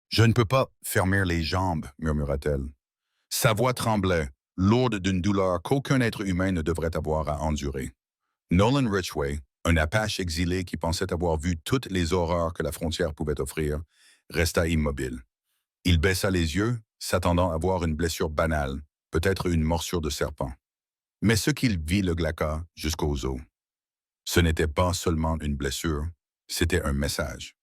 Je ne peux pas fermer les jambes, murmura-t-elle. Sa voix tremblait, lourde d'une douleur qu'aucun être humain ne devrait avoir à endurer. Nolan Ridgway, un Apache exilé qui pensait avoir vu toutes les horreurs que la frontière pouvait offrir, resta immobile. Il baissa les yeux, s'attendant à voir une blessure banale, peut-être une morsure de serpent. Mais ce qu'il vit le glaqua jusqu'aux os. Ce n'était pas seulement une blessure, c'était un message.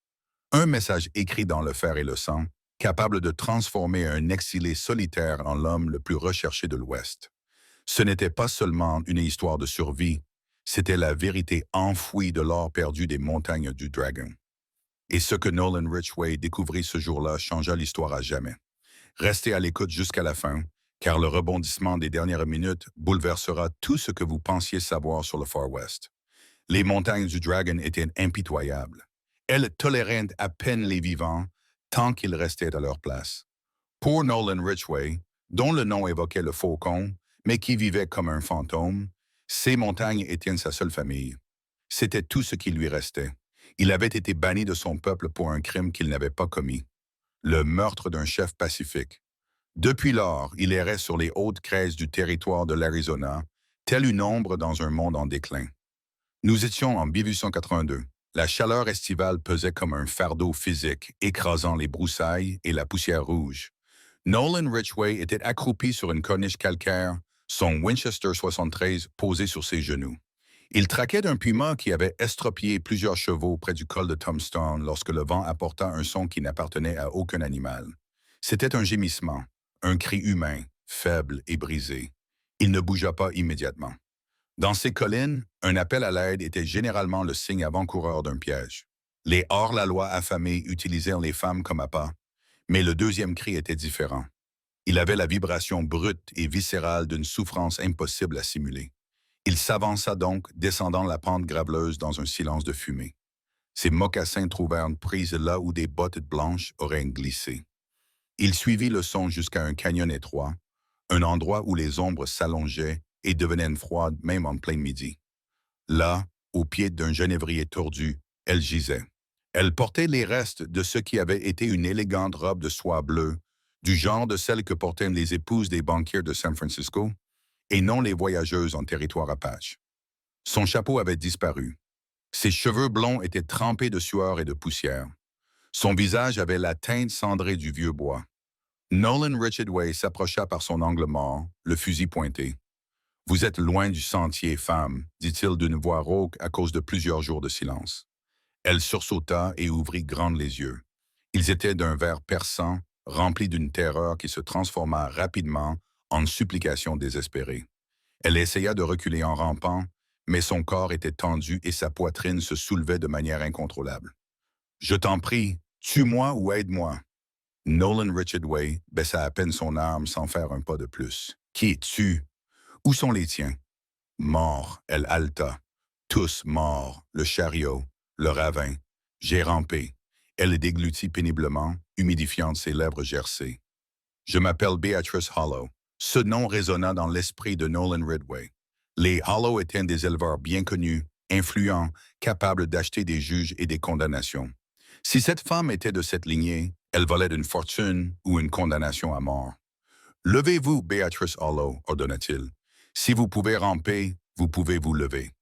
Un message écrit dans le fer et le sang, capable de transformer un exilé solitaire en l'homme le plus recherché de l'Ouest. Ce n'était pas seulement une histoire de survie, c'était la vérité enfouie de l'or perdu des montagnes du Dragon. Et ce que Nolan Ridgway découvrit ce jour-là changea l'histoire à jamais. Restez à l'écoute jusqu'à la fin, car le rebondissement des dernières minutes bouleversera tout ce que vous pensiez savoir sur le Far West. Les montagnes du Dragon étaient impitoyables. Elles toléraient à peine les vivants tant qu'ils restaient à leur place. Pour Nolan Ridgway, dont le nom évoquait le faucon, mais qui vivait comme un fantôme, ces montagnes étaient sa seule famille. C'était tout ce qui lui restait. Il avait été banni de son peuple pour un crime qu'il n'avait pas commis, le meurtre d'un chef pacifique. Depuis lors, il errait sur les hautes crêtes du territoire de l'Arizona, tel une ombre dans un monde en déclin. Nous étions en 1882. La chaleur estivale pesait comme un fardeau physique, écrasant les broussailles et la poussière rouge. Nolan Ridgway était accroupi sur une corniche calcaire, son Winchester 73 posé sur ses genoux. Il traquait d'un puma qui avait estropié plusieurs chevaux près du col de Tombstone lorsque le vent apporta un son qui n'appartenait à aucun animal. C'était un gémissement, un cri humain, faible et brisé. Il ne bougea pas immédiatement. Dans ces collines, un appel à l'aide était généralement le signe avant-coureur d'un piège. Les hors-la-loi affamés utilisèrent les femmes comme appât, mais le deuxième cri était différent. Il avait la vibration brute et viscérale d'une souffrance impossible à simuler. Il s'avança donc, descendant la pente graveleuse dans un silence de fumée. Ses mocassins trouvèrent une prise là où des bottes blanches auraient glissé. Il suivit le son jusqu'à un canyon étroit, un endroit où les ombres s'allongeaient et devenaient froides même en plein midi. Là, au pied d'un genévrier tordu, elle gisait. Elle portait les restes de ce qui avait été une élégante robe de soie bleue, du genre de celle que portaient les épouses des banquiers de San Francisco, et non les voyageuses en territoire apache. Son chapeau avait disparu. Ses cheveux blonds étaient trempés de sueur et de poussière. Son visage avait la teinte cendrée du vieux bois. Nolan Ridgway s'approcha par son angle mort, le fusil pointé. « Vous êtes loin du sentier, femme, dit-il d'une voix rauque à cause de plusieurs jours de silence. Elle sursauta et ouvrit grandes les yeux. Ils étaient d'un vert perçant, rempli d'une terreur qui se transforma rapidement en supplication désespérée. Elle essaya de reculer en rampant, mais son corps était tendu et sa poitrine se soulevait de manière incontrôlable. « Je t'en prie, tue-moi ou aide-moi. » Nolan Ridgway baissa à peine son arme sans faire un pas de plus. « Qui es-tu? Où sont les tiens? » « Morts, elle haleta. Tous morts, le chariot, le ravin. J'ai rampé. Elle déglutit péniblement, humidifiant ses lèvres gercées. Je m'appelle Beatrice Hollow. Ce nom résonna dans l'esprit de Nolan Ridgway. Les Hollow étaient des éleveurs bien connus, influents, capables d'acheter des juges et des condamnations. Si cette femme était de cette lignée, elle volait d'une fortune ou une condamnation à mort. « Levez-vous, Beatrice Hollow, ordonna-t-il. Si vous pouvez ramper, vous pouvez vous lever. »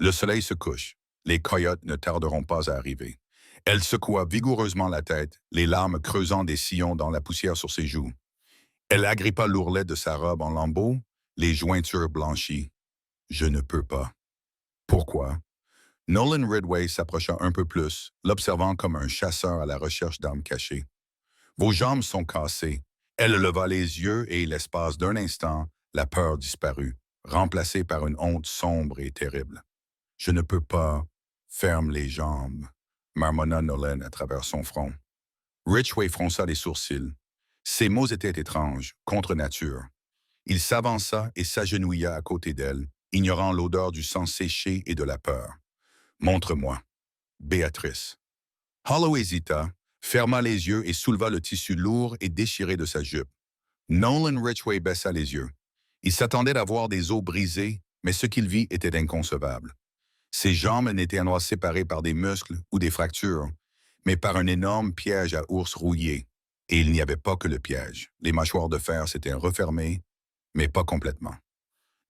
Le soleil se couche. Les coyotes ne tarderont pas à arriver. Elle secoua vigoureusement la tête, les larmes creusant des sillons dans la poussière sur ses joues. Elle agrippa l'ourlet de sa robe en lambeaux, les jointures blanchies. « Je ne peux pas. » « Pourquoi? » Nolan Ridgway s'approcha un peu plus, l'observant comme un chasseur à la recherche d'armes cachées. « Vos jambes sont cassées. » Elle leva les yeux et, l'espace d'un instant, la peur disparut, remplacée par une honte sombre et terrible. « Je ne peux pas. Ferme les jambes, » marmonna Nolan à travers son front. Ridgway fronça les sourcils. Ses mots étaient étranges, contre nature. Il s'avança et s'agenouilla à côté d'elle, ignorant l'odeur du sang séché et de la peur. « Montre-moi. » Béatrice. Hollow hésita, ferma les yeux et souleva le tissu lourd et déchiré de sa jupe. Nolan Ridgway baissa les yeux. Il s'attendait à voir des os brisés, mais ce qu'il vit était inconcevable. Ses jambes n'étaient pas séparées par des muscles ou des fractures, mais par un énorme piège à ours rouillé, Et il n'y avait pas que le piège. Les mâchoires de fer s'étaient refermées, mais pas complètement.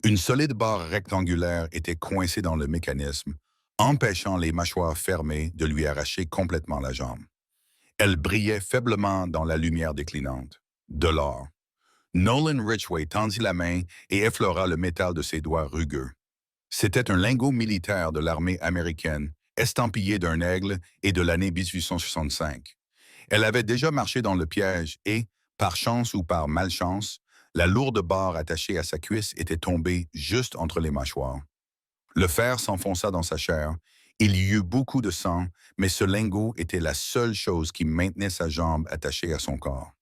Une solide barre rectangulaire était coincée dans le mécanisme, empêchant les mâchoires fermées de lui arracher complètement la jambe. Elle brillait faiblement dans la lumière déclinante. De l'or. Nolan Ridgway tendit la main et effleura le métal de ses doigts rugueux. C'était un lingot militaire de l'armée américaine, estampillé d'un aigle et de l'année 1865. Elle avait déjà marché dans le piège et, par chance ou par malchance, la lourde barre attachée à sa cuisse était tombée juste entre les mâchoires. Le fer s'enfonça dans sa chair. Il y eut beaucoup de sang, mais ce lingot était la seule chose qui maintenait sa jambe attachée à son corps.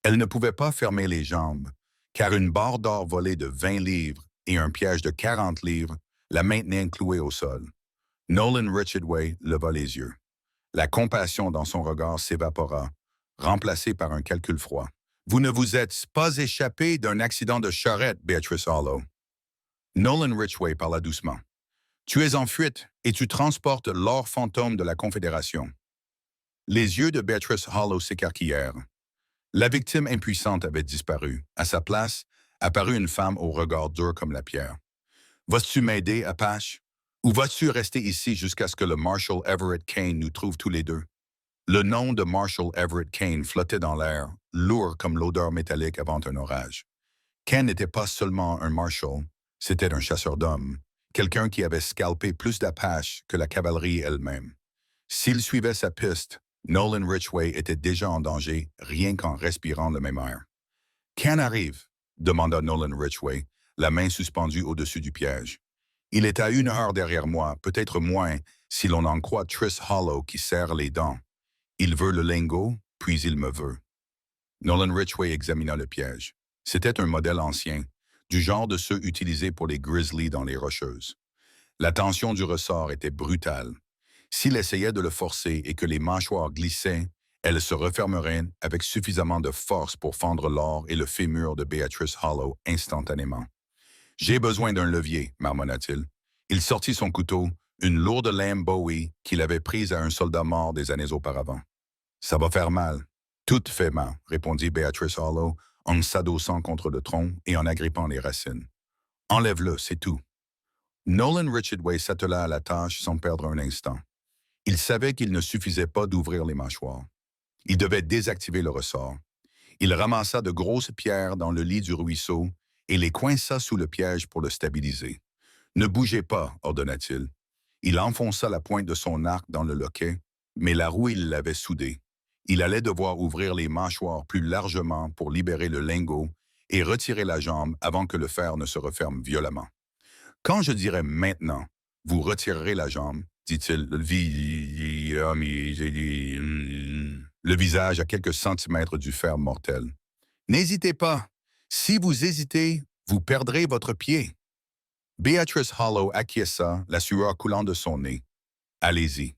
Elle ne pouvait pas fermer les jambes, car une barre d'or volée de 20 livres et un piège de 40 livres la maintenaient clouée au sol. Nolan Ridgway leva les yeux. La compassion dans son regard s'évapora, remplacée par un calcul froid. « Vous ne vous êtes pas échappé d'un accident de charrette, Beatrice Hollow. » Nolan Ridgway parla doucement. « Tu es en fuite et tu transportes l'or fantôme de la Confédération. » Les yeux de Beatrice Hollow s'écarquillèrent. La victime impuissante avait disparu. À sa place, apparut une femme au regard dur comme la pierre. « Vas-tu m'aider, Apache? Ou vas-tu rester ici jusqu'à ce que le Marshal Everett Kane nous trouve tous les deux? » Le nom de Marshal Everett Kane flottait dans l'air, lourd comme l'odeur métallique avant un orage. Kane n'était pas seulement un marshal, c'était un chasseur d'hommes, quelqu'un qui avait scalpé plus d'Apaches que la cavalerie elle-même. S'il suivait sa piste, Nolan Ridgway était déjà en danger rien qu'en respirant le même air. « Kane arrive ?» demanda Nolan Ridgway, la main suspendue au-dessus du piège. « Il est à 1 heure derrière moi, peut-être moins, si l'on en croit Triss Hollow qui serre les dents. Il veut le lingot, puis il me veut. » Nolan Ridgway examina le piège. C'était un modèle ancien, du genre de ceux utilisés pour les grizzlies dans les Rocheuses. La tension du ressort était brutale. S'il essayait de le forcer et que les mâchoires glissaient, elle se refermerait avec suffisamment de force pour fendre l'or et le fémur de Beatrice Hollow instantanément. « J'ai besoin d'un levier, marmonna-t-il. Il sortit son couteau, une lourde lame Bowie qu'il avait prise à un soldat mort des années auparavant. « Ça va faire mal. »« Tout fait mal, » répondit Beatrice Hollow en s'adossant contre le tronc et en agrippant les racines. « Enlève-le, c'est tout. » Nolan Ridgway s'attela à la tâche sans perdre un instant. Il savait qu'il ne suffisait pas d'ouvrir les mâchoires. Il devait désactiver le ressort. Il ramassa de grosses pierres dans le lit du ruisseau et les coinça sous le piège pour le stabiliser. « Ne bougez pas, » ordonna-t-il. Il enfonça la pointe de son arc dans le loquet, mais la roue il l'avait soudée. Il allait devoir ouvrir les mâchoires plus largement pour libérer le lingot et retirer la jambe avant que le fer ne se referme violemment. « Quand je dirai maintenant, vous retirerez la jambe, » dit-il, le visage à quelques centimètres du fer mortel. « N'hésitez pas. Si vous hésitez, vous perdrez votre pied. » Beatrice Hollow acquiesça, la sueur coulant de son nez. « Allez-y. »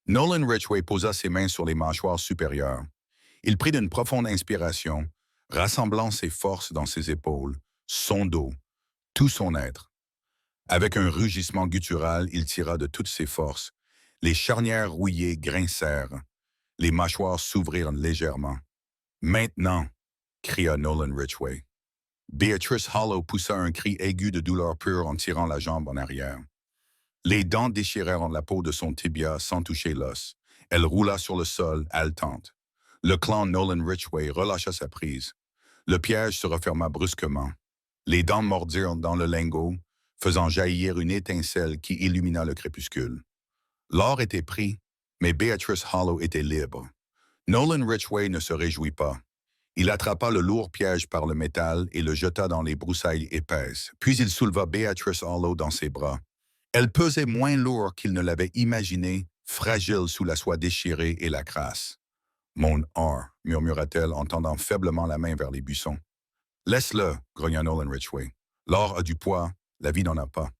Nolan Ridgway posa ses mains sur les mâchoires supérieures. Il prit une profonde inspiration, rassemblant ses forces dans ses épaules, son dos, tout son être. Avec un rugissement guttural, il tira de toutes ses forces. Les charnières rouillées grincèrent. Les mâchoires s'ouvrirent légèrement. « Maintenant !» cria Nolan Ridgway. Beatrice Hollow poussa un cri aigu de douleur pure en tirant la jambe en arrière. Les dents déchirèrent la peau de son tibia sans toucher l'os. Elle roula sur le sol, haletante. Le clan Nolan Ridgway relâcha sa prise. Le piège se referma brusquement. Les dents mordirent dans le lingot, faisant jaillir une étincelle qui illumina le crépuscule. L'or était pris, mais Beatrice Hollow était libre. Nolan Ridgway ne se réjouit pas. Il attrapa le lourd piège par le métal et le jeta dans les broussailles épaisses. Puis il souleva Beatrice Hollow dans ses bras. Elle pesait moins lourd qu'il ne l'avait imaginé, fragile sous la soie déchirée et la crasse. « Mon or » murmura-t-elle en tendant faiblement la main vers les buissons. « Laisse-le » grogna Nolan Ridgway. « L'or a du poids, la vie n'en a pas. »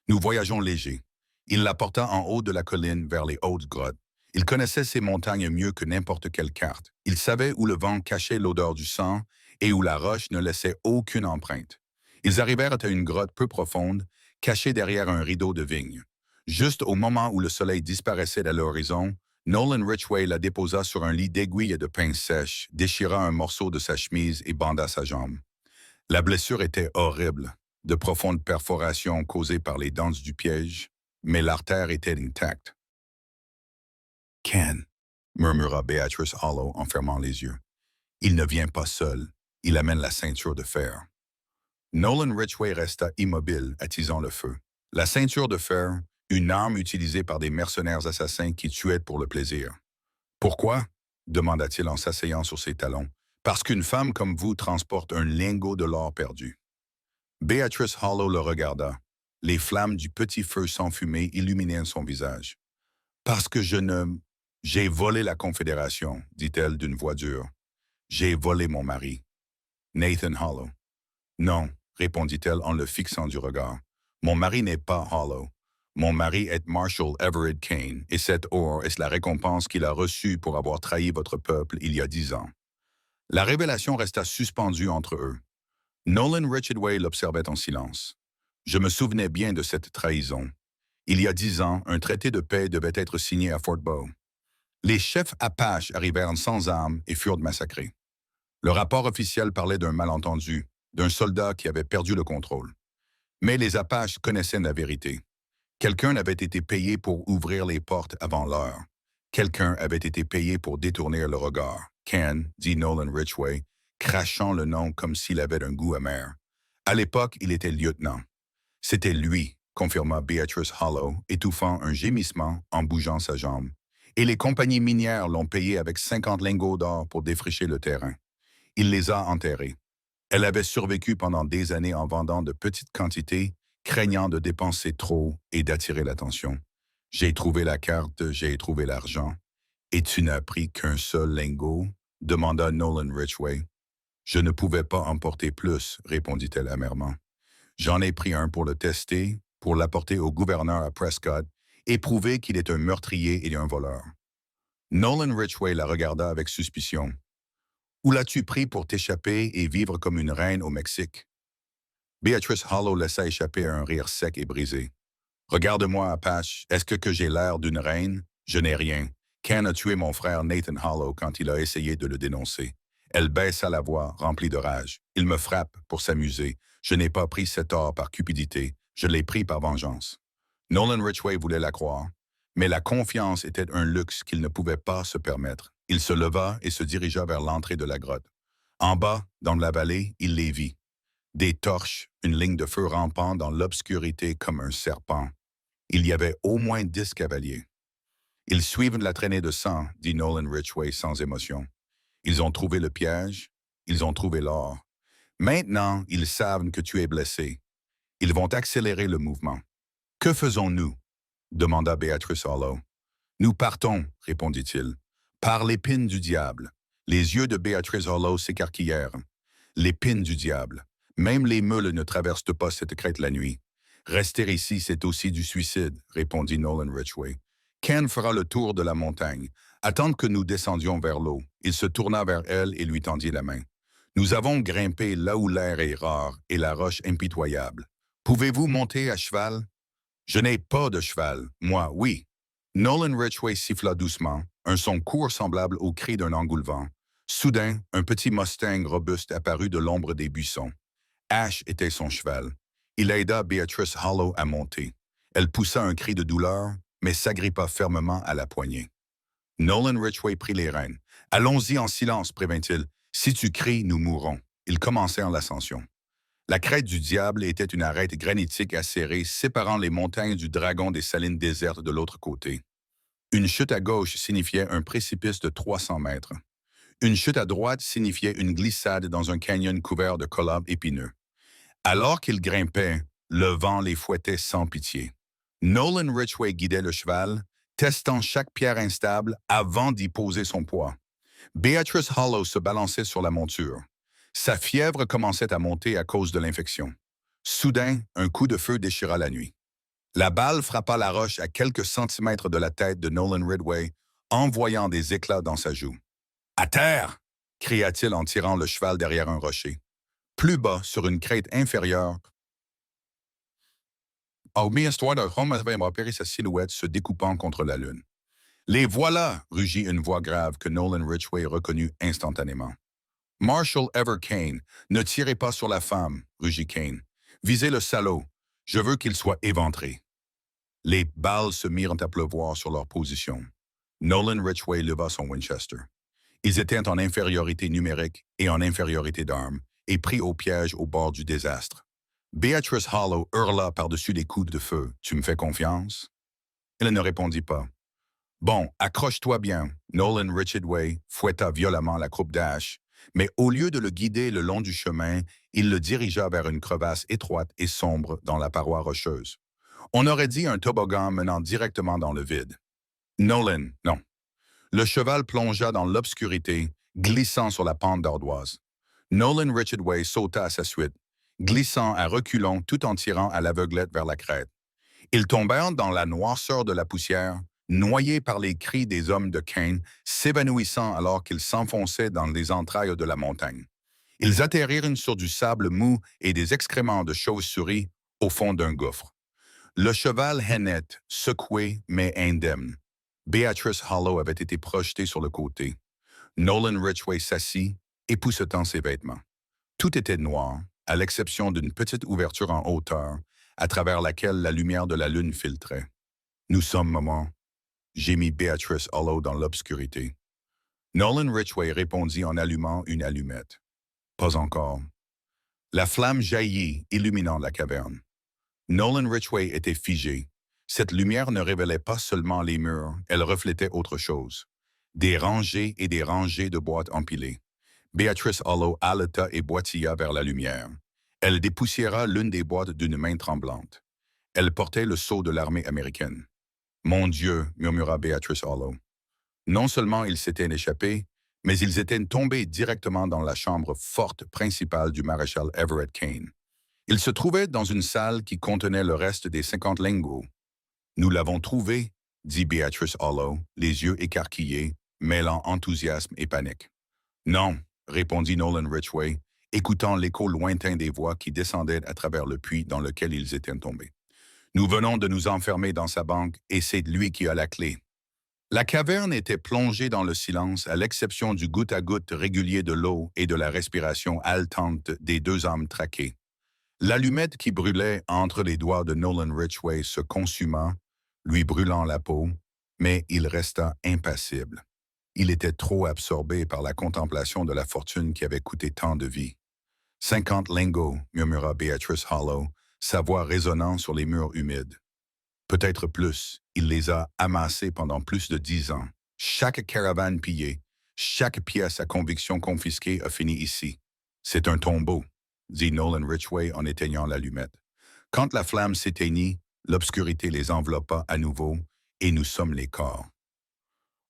Nous voyageons léger. Il la porta en haut de la colline vers les hautes grottes. Il connaissait ces montagnes mieux que n'importe quelle carte. Il savait où le vent cachait l'odeur du sang et où la roche ne laissait aucune empreinte. Ils arrivèrent à une grotte peu profonde, cachée derrière un rideau de vignes. Juste au moment où le soleil disparaissait à l'horizon, Nolan Ridgway la déposa sur un lit d'aiguilles et de pinces sèches, déchira un morceau de sa chemise et banda sa jambe. La blessure était horrible, de profondes perforations causées par les dents du piège, mais l'artère était intacte. Ken, murmura Beatrice Hollow en fermant les yeux. Il ne vient pas seul, il amène la ceinture de fer. Nolan Ridgway resta immobile, attisant le feu. La ceinture de fer, une arme utilisée par des mercenaires assassins qui tuaient pour le plaisir. Pourquoi? Demanda-t-il en s'asseyant sur ses talons. Parce qu'une femme comme vous transporte un lingot de l'or perdu. Beatrice Hollow le regarda. Les flammes du petit feu sans fumée illuminaient son visage. Parce que je ne... J'ai volé la Confédération, dit-elle d'une voix dure. J'ai volé mon mari. Nathan Hollow. Non, répondit-elle en le fixant du regard. Mon mari n'est pas Hollow. Mon mari est Marshall Everett Kane, et cet or est la récompense qu'il a reçue pour avoir trahi votre peuple il y a 10 ans. La révélation resta suspendue entre eux. Nolan Ridgway l'observait en silence. Je me souvenais bien de cette trahison. Il y a 10 ans, un traité de paix devait être signé à Fort Bow. Les chefs Apaches arrivèrent sans armes et furent massacrés. Le rapport officiel parlait d'un malentendu, d'un soldat qui avait perdu le contrôle. Mais les Apaches connaissaient la vérité. Quelqu'un avait été payé pour ouvrir les portes avant l'heure. Quelqu'un avait été payé pour détourner le regard. Ken, dit Nolan Ridgway, crachant le nom comme s'il avait un goût amer. À l'époque, il était lieutenant. C'était lui, confirma Beatrice Hollow, étouffant un gémissement en bougeant sa jambe. Et les compagnies minières l'ont payé avec 50 lingots d'or pour défricher le terrain. Il les a enterrés. Elle avait survécu pendant des années en vendant de petites quantités, craignant de dépenser trop et d'attirer l'attention. J'ai trouvé la carte, j'ai trouvé l'argent. Et tu n'as pris qu'un seul lingot? Demanda Nolan Ridgway. Je ne pouvais pas emporter plus, répondit-elle amèrement. J'en ai pris un pour le tester, pour l'apporter au gouverneur à Prescott et prouver qu'il est un meurtrier et un voleur. Nolan Ridgway la regarda avec suspicion. Où l'as-tu pris pour t'échapper et vivre comme une reine au Mexique? Beatrice Hollow laissa échapper un rire sec et brisé. Regarde-moi, Apache, est-ce que j'ai l'air d'une reine? Je n'ai rien. Ken a tué mon frère Nathan Hollow quand il a essayé de le dénoncer. Elle baissa la voix, remplie de rage. Il me frappe pour s'amuser. Je n'ai pas pris cet or par cupidité. Je l'ai pris par vengeance. Nolan Ridgway voulait la croire, mais la confiance était un luxe qu'il ne pouvait pas se permettre. Il se leva et se dirigea vers l'entrée de la grotte. En bas, dans la vallée, il les vit. Des torches, une ligne de feu rampant dans l'obscurité comme un serpent. Il y avait au moins 10 cavaliers. Ils suivent la traînée de sang, dit Nolan Ridgway sans émotion. Ils ont trouvé le piège, ils ont trouvé l'or. Maintenant, ils savent que tu es blessé. Ils vont accélérer le mouvement. Que faisons-nous? Demanda Beatrice Hollow. Nous partons, répondit-il. Par l'épine du diable. Les yeux de Beatrice Hollow s'écarquillèrent. L'épine du diable. Même les meules ne traversent pas cette crête la nuit. Rester ici, c'est aussi du suicide, répondit Nolan Ridgway. Ken fera le tour de la montagne. Attendre que nous descendions vers l'eau. Il se tourna vers elle et lui tendit la main. Nous avons grimpé là où l'air est rare et la roche impitoyable. Pouvez-vous monter à cheval? Je n'ai pas de cheval. Moi, oui. Nolan Ridgway siffla doucement, un son court semblable au cri d'un engoulevent. Soudain, un petit Mustang robuste apparut de l'ombre des buissons. Ash était son cheval. Il aida Beatrice Hollow à monter. Elle poussa un cri de douleur, mais s'agrippa fermement à la poignée. Nolan Ridgway prit les rênes. « Allons-y en silence, prévint-il. Si tu cries, nous mourrons. » Ils commencèrent l'ascension. La crête du diable était une arête granitique acérée séparant les montagnes du dragon des salines désertes de l'autre côté. Une chute à gauche signifiait un précipice de 300 mètres. Une chute à droite signifiait une glissade dans un canyon couvert de colobs épineux. Alors qu'ils grimpaient, le vent les fouettait sans pitié. Nolan Ridgway guidait le cheval, testant chaque pierre instable avant d'y poser son poids. Beatrice Hollow se balançait sur la monture. Sa fièvre commençait à monter à cause de l'infection. Soudain, un coup de feu déchira la nuit. La balle frappa la roche à quelques centimètres de la tête de Nolan Ridgway, envoyant des éclats dans sa joue. « À terre! » cria-t-il en tirant le cheval derrière un rocher. Plus bas, sur une crête inférieure, histoire de Rome avait repéré sa silhouette se découpant contre la lune. Les voilà, rugit une voix grave que Nolan Ridgway reconnut instantanément. Marshall Ever Kane, ne tirez pas sur la femme, rugit Kane. Visez le salaud. Je veux qu'il soit éventré. Les balles se mirent à pleuvoir sur leur position. Nolan Ridgway leva son Winchester. Ils étaient en infériorité numérique et en infériorité d'armes, et pris au piège au bord du désastre. Beatrice Hollow hurla par-dessus les coups de feu. « Tu me fais confiance? » Elle ne répondit pas. « Bon, accroche-toi bien. » Nolan Ridgway fouetta violemment la croupe d'Ash, mais au lieu de le guider le long du chemin, il le dirigea vers une crevasse étroite et sombre dans la paroi rocheuse. On aurait dit un toboggan menant directement dans le vide. Nolan, non. Le cheval plongea dans l'obscurité, glissant sur la pente d'ardoise. Nolan Ridgway sauta à sa suite, glissant à reculons tout en tirant à l'aveuglette vers la crête. Ils tombèrent dans la noirceur de la poussière, noyés par les cris des hommes de Kane, s'évanouissant alors qu'ils s'enfonçaient dans les entrailles de la montagne. Ils atterrirent sur du sable mou et des excréments de chauves-souris au fond d'un gouffre. Le cheval hennait, secoué mais indemne. Beatrice Hollow avait été projetée sur le côté. Nolan Ridgway s'assit, époussetant ses vêtements. Tout était noir, à l'exception d'une petite ouverture en hauteur, à travers laquelle la lumière de la lune filtrait. « Nous sommes, maman. » Gémit Beatrice Hollow dans l'obscurité. Nolan Ridgway répondit en allumant une allumette. « Pas encore. » La flamme jaillit, illuminant la caverne. Nolan Ridgway était figé. Cette lumière ne révélait pas seulement les murs, elle reflétait autre chose. Des rangées et des rangées de boîtes empilées. Beatrice Hollow haleta et boitilla vers la lumière. Elle dépoussiéra l'une des boîtes d'une main tremblante. Elle portait le sceau de l'armée américaine. « Mon Dieu » murmura Beatrice Hollow. Non seulement ils s'étaient échappés, mais ils étaient tombés directement dans la chambre forte principale du maréchal Everett Kane. Ils se trouvaient dans une salle qui contenait le reste des 50 lingots. « Nous l'avons trouvé » dit Beatrice Hollow, les yeux écarquillés, mêlant enthousiasme et panique. « Non » répondit Nolan Ridgway, écoutant l'écho lointain des voix qui descendaient à travers le puits dans lequel ils étaient tombés. « Nous venons de nous enfermer dans sa banque et c'est lui qui a la clé. » La caverne était plongée dans le silence à l'exception du goutte-à-goutte régulier de l'eau et de la respiration haletante des deux hommes traqués. L'allumette qui brûlait entre les doigts de Nolan Ridgway se consuma, lui brûlant la peau, mais il resta impassible. Il était trop absorbé par la contemplation de la fortune qui avait coûté tant de vies. « 50 lingots » murmura Beatrice Hollow, sa voix résonnant sur les murs humides. Peut-être plus, il les a amassés pendant plus de 10 ans. Chaque caravane pillée, chaque pièce à conviction confisquée a fini ici. C'est un tombeau, dit Nolan Ridgway en éteignant l'allumette. Quand la flamme s'éteignit, l'obscurité les enveloppa à nouveau, et nous sommes les corps.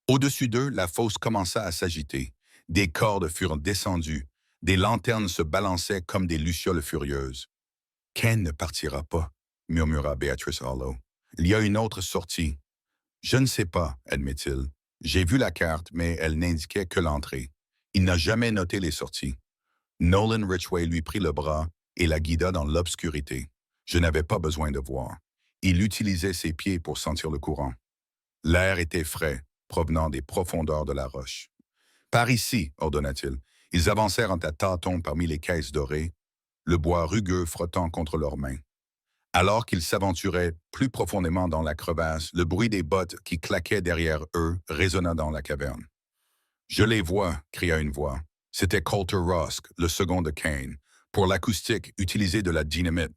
Au-dessus d'eux, la fosse commença à s'agiter. Des cordes furent descendues. Des lanternes se balançaient comme des lucioles furieuses. « Ken ne partira pas, » murmura Beatrice Hollow. « Il y a une autre sortie. »« Je ne sais pas, » admet-il. « J'ai vu la carte, mais elle n'indiquait que l'entrée. Il n'a jamais noté les sorties. » Nolan Ridgway lui prit le bras et la guida dans l'obscurité. Je n'avais pas besoin de voir. Il utilisait ses pieds pour sentir le courant. L'air était frais, provenant des profondeurs de la roche. « Par ici, » ordonna-t-il. Ils avancèrent en tâtons parmi les caisses dorées, le bois rugueux frottant contre leurs mains. Alors qu'ils s'aventuraient plus profondément dans la crevasse, le bruit des bottes qui claquaient derrière eux résonna dans la caverne. « Je les vois » cria une voix. C'était Colter Rusk, le second de Kane. Pour l'acoustique, utilisez de la dynamite.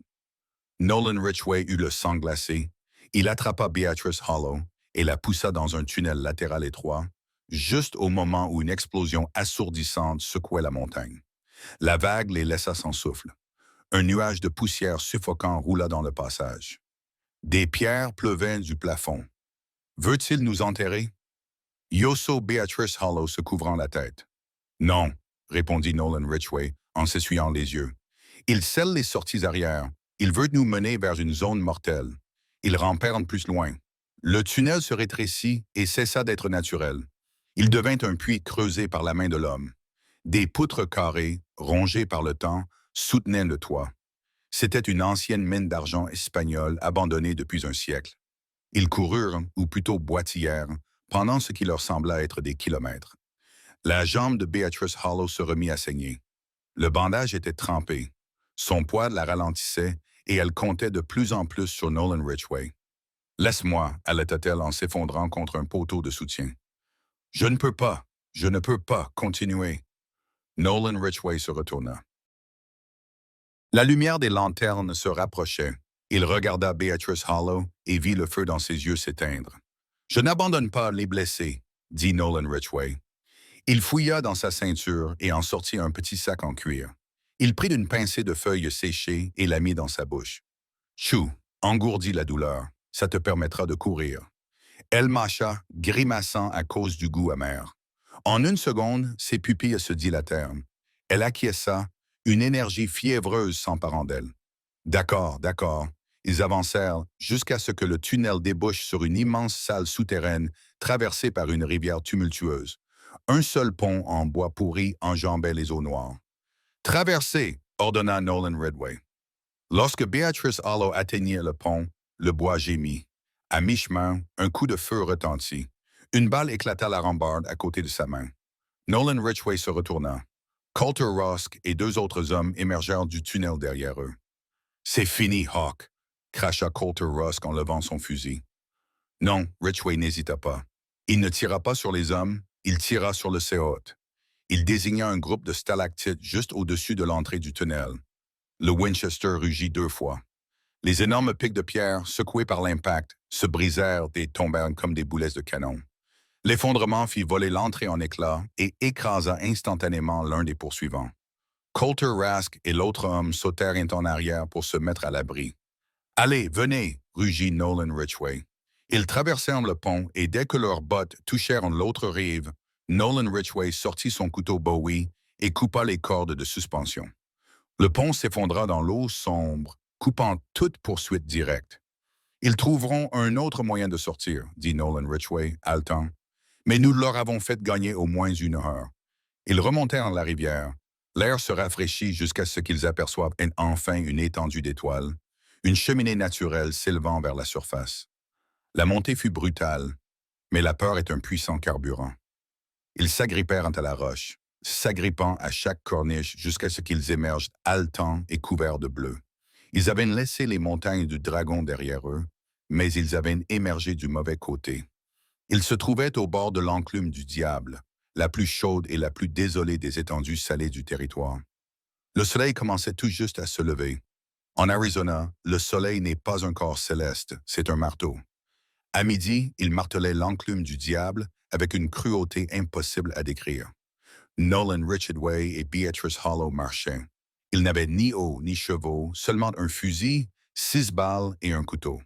Nolan Ridgway eut le sang glacé. Il attrapa Beatrice Hollow et la poussa dans un tunnel latéral étroit, juste au moment où une explosion assourdissante secouait la montagne. La vague les laissa sans souffle. Un nuage de poussière suffocant roula dans le passage. Des pierres pleuvaient du plafond. « Veut-il nous enterrer? » Yosso Beatrice Hollow se couvrant la tête. « Non, » répondit Nolan Ridgway en s'essuyant les yeux. « Il scelle les sorties arrière. Il veut nous mener vers une zone mortelle. Il ramperne plus loin. » Le tunnel se rétrécit et cessa d'être naturel. Il devint un puits creusé par la main de l'homme. Des poutres carrées, rongées par le temps, soutenaient le toit. C'était une ancienne mine d'argent espagnole abandonnée depuis un siècle. Ils coururent, ou plutôt boitillèrent, pendant ce qui leur sembla être des kilomètres. La jambe de Beatrice Hollow se remit à saigner. Le bandage était trempé. Son poids la ralentissait et elle comptait de plus en plus sur Nolan Ridgway. « Laisse-moi », allaitait-elle en s'effondrant contre un poteau de soutien. « Je ne peux pas continuer. » Nolan Ridgway se retourna. La lumière des lanternes se rapprochait. Il regarda Beatrice Hollow et vit le feu dans ses yeux s'éteindre. « Je n'abandonne pas les blessés », dit Nolan Ridgway. Il fouilla dans sa ceinture et en sortit un petit sac en cuir. Il prit une pincée de feuilles séchées et la mit dans sa bouche. « Chou, engourdit la douleur. Ça te permettra de courir. » Elle mâcha, grimaçant à cause du goût amer. En une seconde, ses pupilles se dilatèrent. Elle acquiesça, une énergie fiévreuse s'emparant d'elle. D'accord, d'accord. Ils avancèrent jusqu'à ce que le tunnel débouche sur une immense salle souterraine traversée par une rivière tumultueuse. Un seul pont en bois pourri enjambait les eaux noires. « Traversez !» ordonna Nolan Ridgway. Lorsque Beatrice Hollow atteignit le pont, le bois gémit. À mi-chemin, un coup de feu retentit. Une balle éclata la rambarde à côté de sa main. Nolan Ridgway se retourna. Coulter Rusk et deux autres hommes émergèrent du tunnel derrière eux. « C'est fini, Hawk !» cracha Coulter Rusk en levant son fusil. Non, Ridgway n'hésita pas. Il ne tira pas sur les hommes, il tira sur le Séote. Il désigna un groupe de stalactites juste au-dessus de l'entrée du tunnel. Le Winchester rugit 2 fois. Les énormes pics de pierre, secoués par l'impact, se brisèrent et tombèrent comme des boulets de canon. L'effondrement fit voler l'entrée en éclats et écrasa instantanément l'un des poursuivants. Coulter Rusk et l'autre homme sautèrent en arrière pour se mettre à l'abri. « Allez, venez !» rugit Nolan Ridgway. Ils traversèrent le pont et dès que leurs bottes touchèrent l'autre rive, Nolan Ridgway sortit son couteau Bowie et coupa les cordes de suspension. Le pont s'effondra dans l'eau sombre, coupant toute poursuite directe. « Ils trouveront un autre moyen de sortir, » dit Nolan Ridgway, haletant. « Mais nous leur avons fait gagner au moins 1 heure. » Ils remontèrent la rivière. L'air se rafraîchit jusqu'à ce qu'ils aperçoivent enfin une étendue d'étoiles, une cheminée naturelle s'élevant vers la surface. La montée fut brutale, mais la peur est un puissant carburant. Ils s'agrippèrent à la roche, s'agrippant à chaque corniche jusqu'à ce qu'ils émergent haletants et couverts de bleu. Ils avaient laissé les montagnes du Dragon derrière eux, mais ils avaient émergé du mauvais côté. Ils se trouvaient au bord de l'enclume du diable, la plus chaude et la plus désolée des étendues salées du territoire. Le soleil commençait tout juste à se lever. En Arizona, le soleil n'est pas un corps céleste, c'est un marteau. À midi, ils martelaient l'enclume du diable avec une cruauté impossible à décrire. Nolan Ridgway et Beatrice Hollow marchaient. Ils n'avaient ni eau ni chevaux, seulement un fusil, 6 balles et un couteau.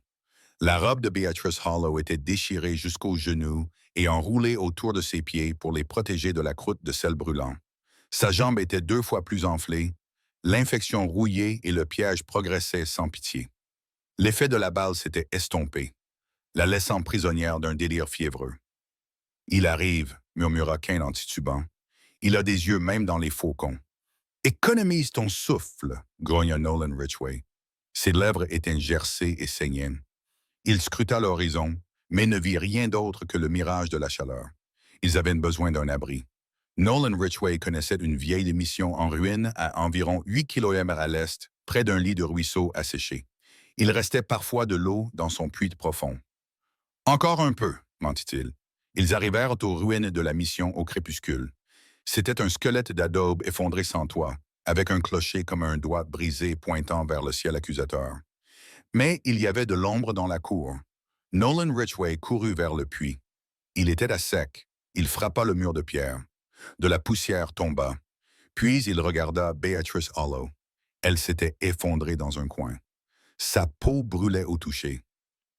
La robe de Beatrice Hollow était déchirée jusqu'aux genoux et enroulée autour de ses pieds pour les protéger de la croûte de sel brûlant. Sa jambe était 2 fois plus enflée, l'infection rouillée et le piège progressaient sans pitié. L'effet de la balle s'était estompé, la laissant prisonnière d'un délire fiévreux. « Il arrive », murmura Kane en titubant. « Il a des yeux même dans les faucons. »« Économise ton souffle », grogna Nolan Ridgway. Ses lèvres étaient gercées et saignaient. Il scruta l'horizon, mais ne vit rien d'autre que le mirage de la chaleur. Ils avaient besoin d'un abri. Nolan Ridgway connaissait une vieille mission en ruine à environ 8 km à l'est, près d'un lit de ruisseau asséché. Il restait parfois de l'eau dans son puits profond. « Encore un peu », mentit-il. Ils arrivèrent aux ruines de la mission au crépuscule. C'était un squelette d'adobe effondré sans toit, avec un clocher comme un doigt brisé pointant vers le ciel accusateur. Mais il y avait de l'ombre dans la cour. Nolan Ridgway courut vers le puits. Il était à sec. Il frappa le mur de pierre. De la poussière tomba. Puis il regarda Beatrice Hollow. Elle s'était effondrée dans un coin. Sa peau brûlait au toucher.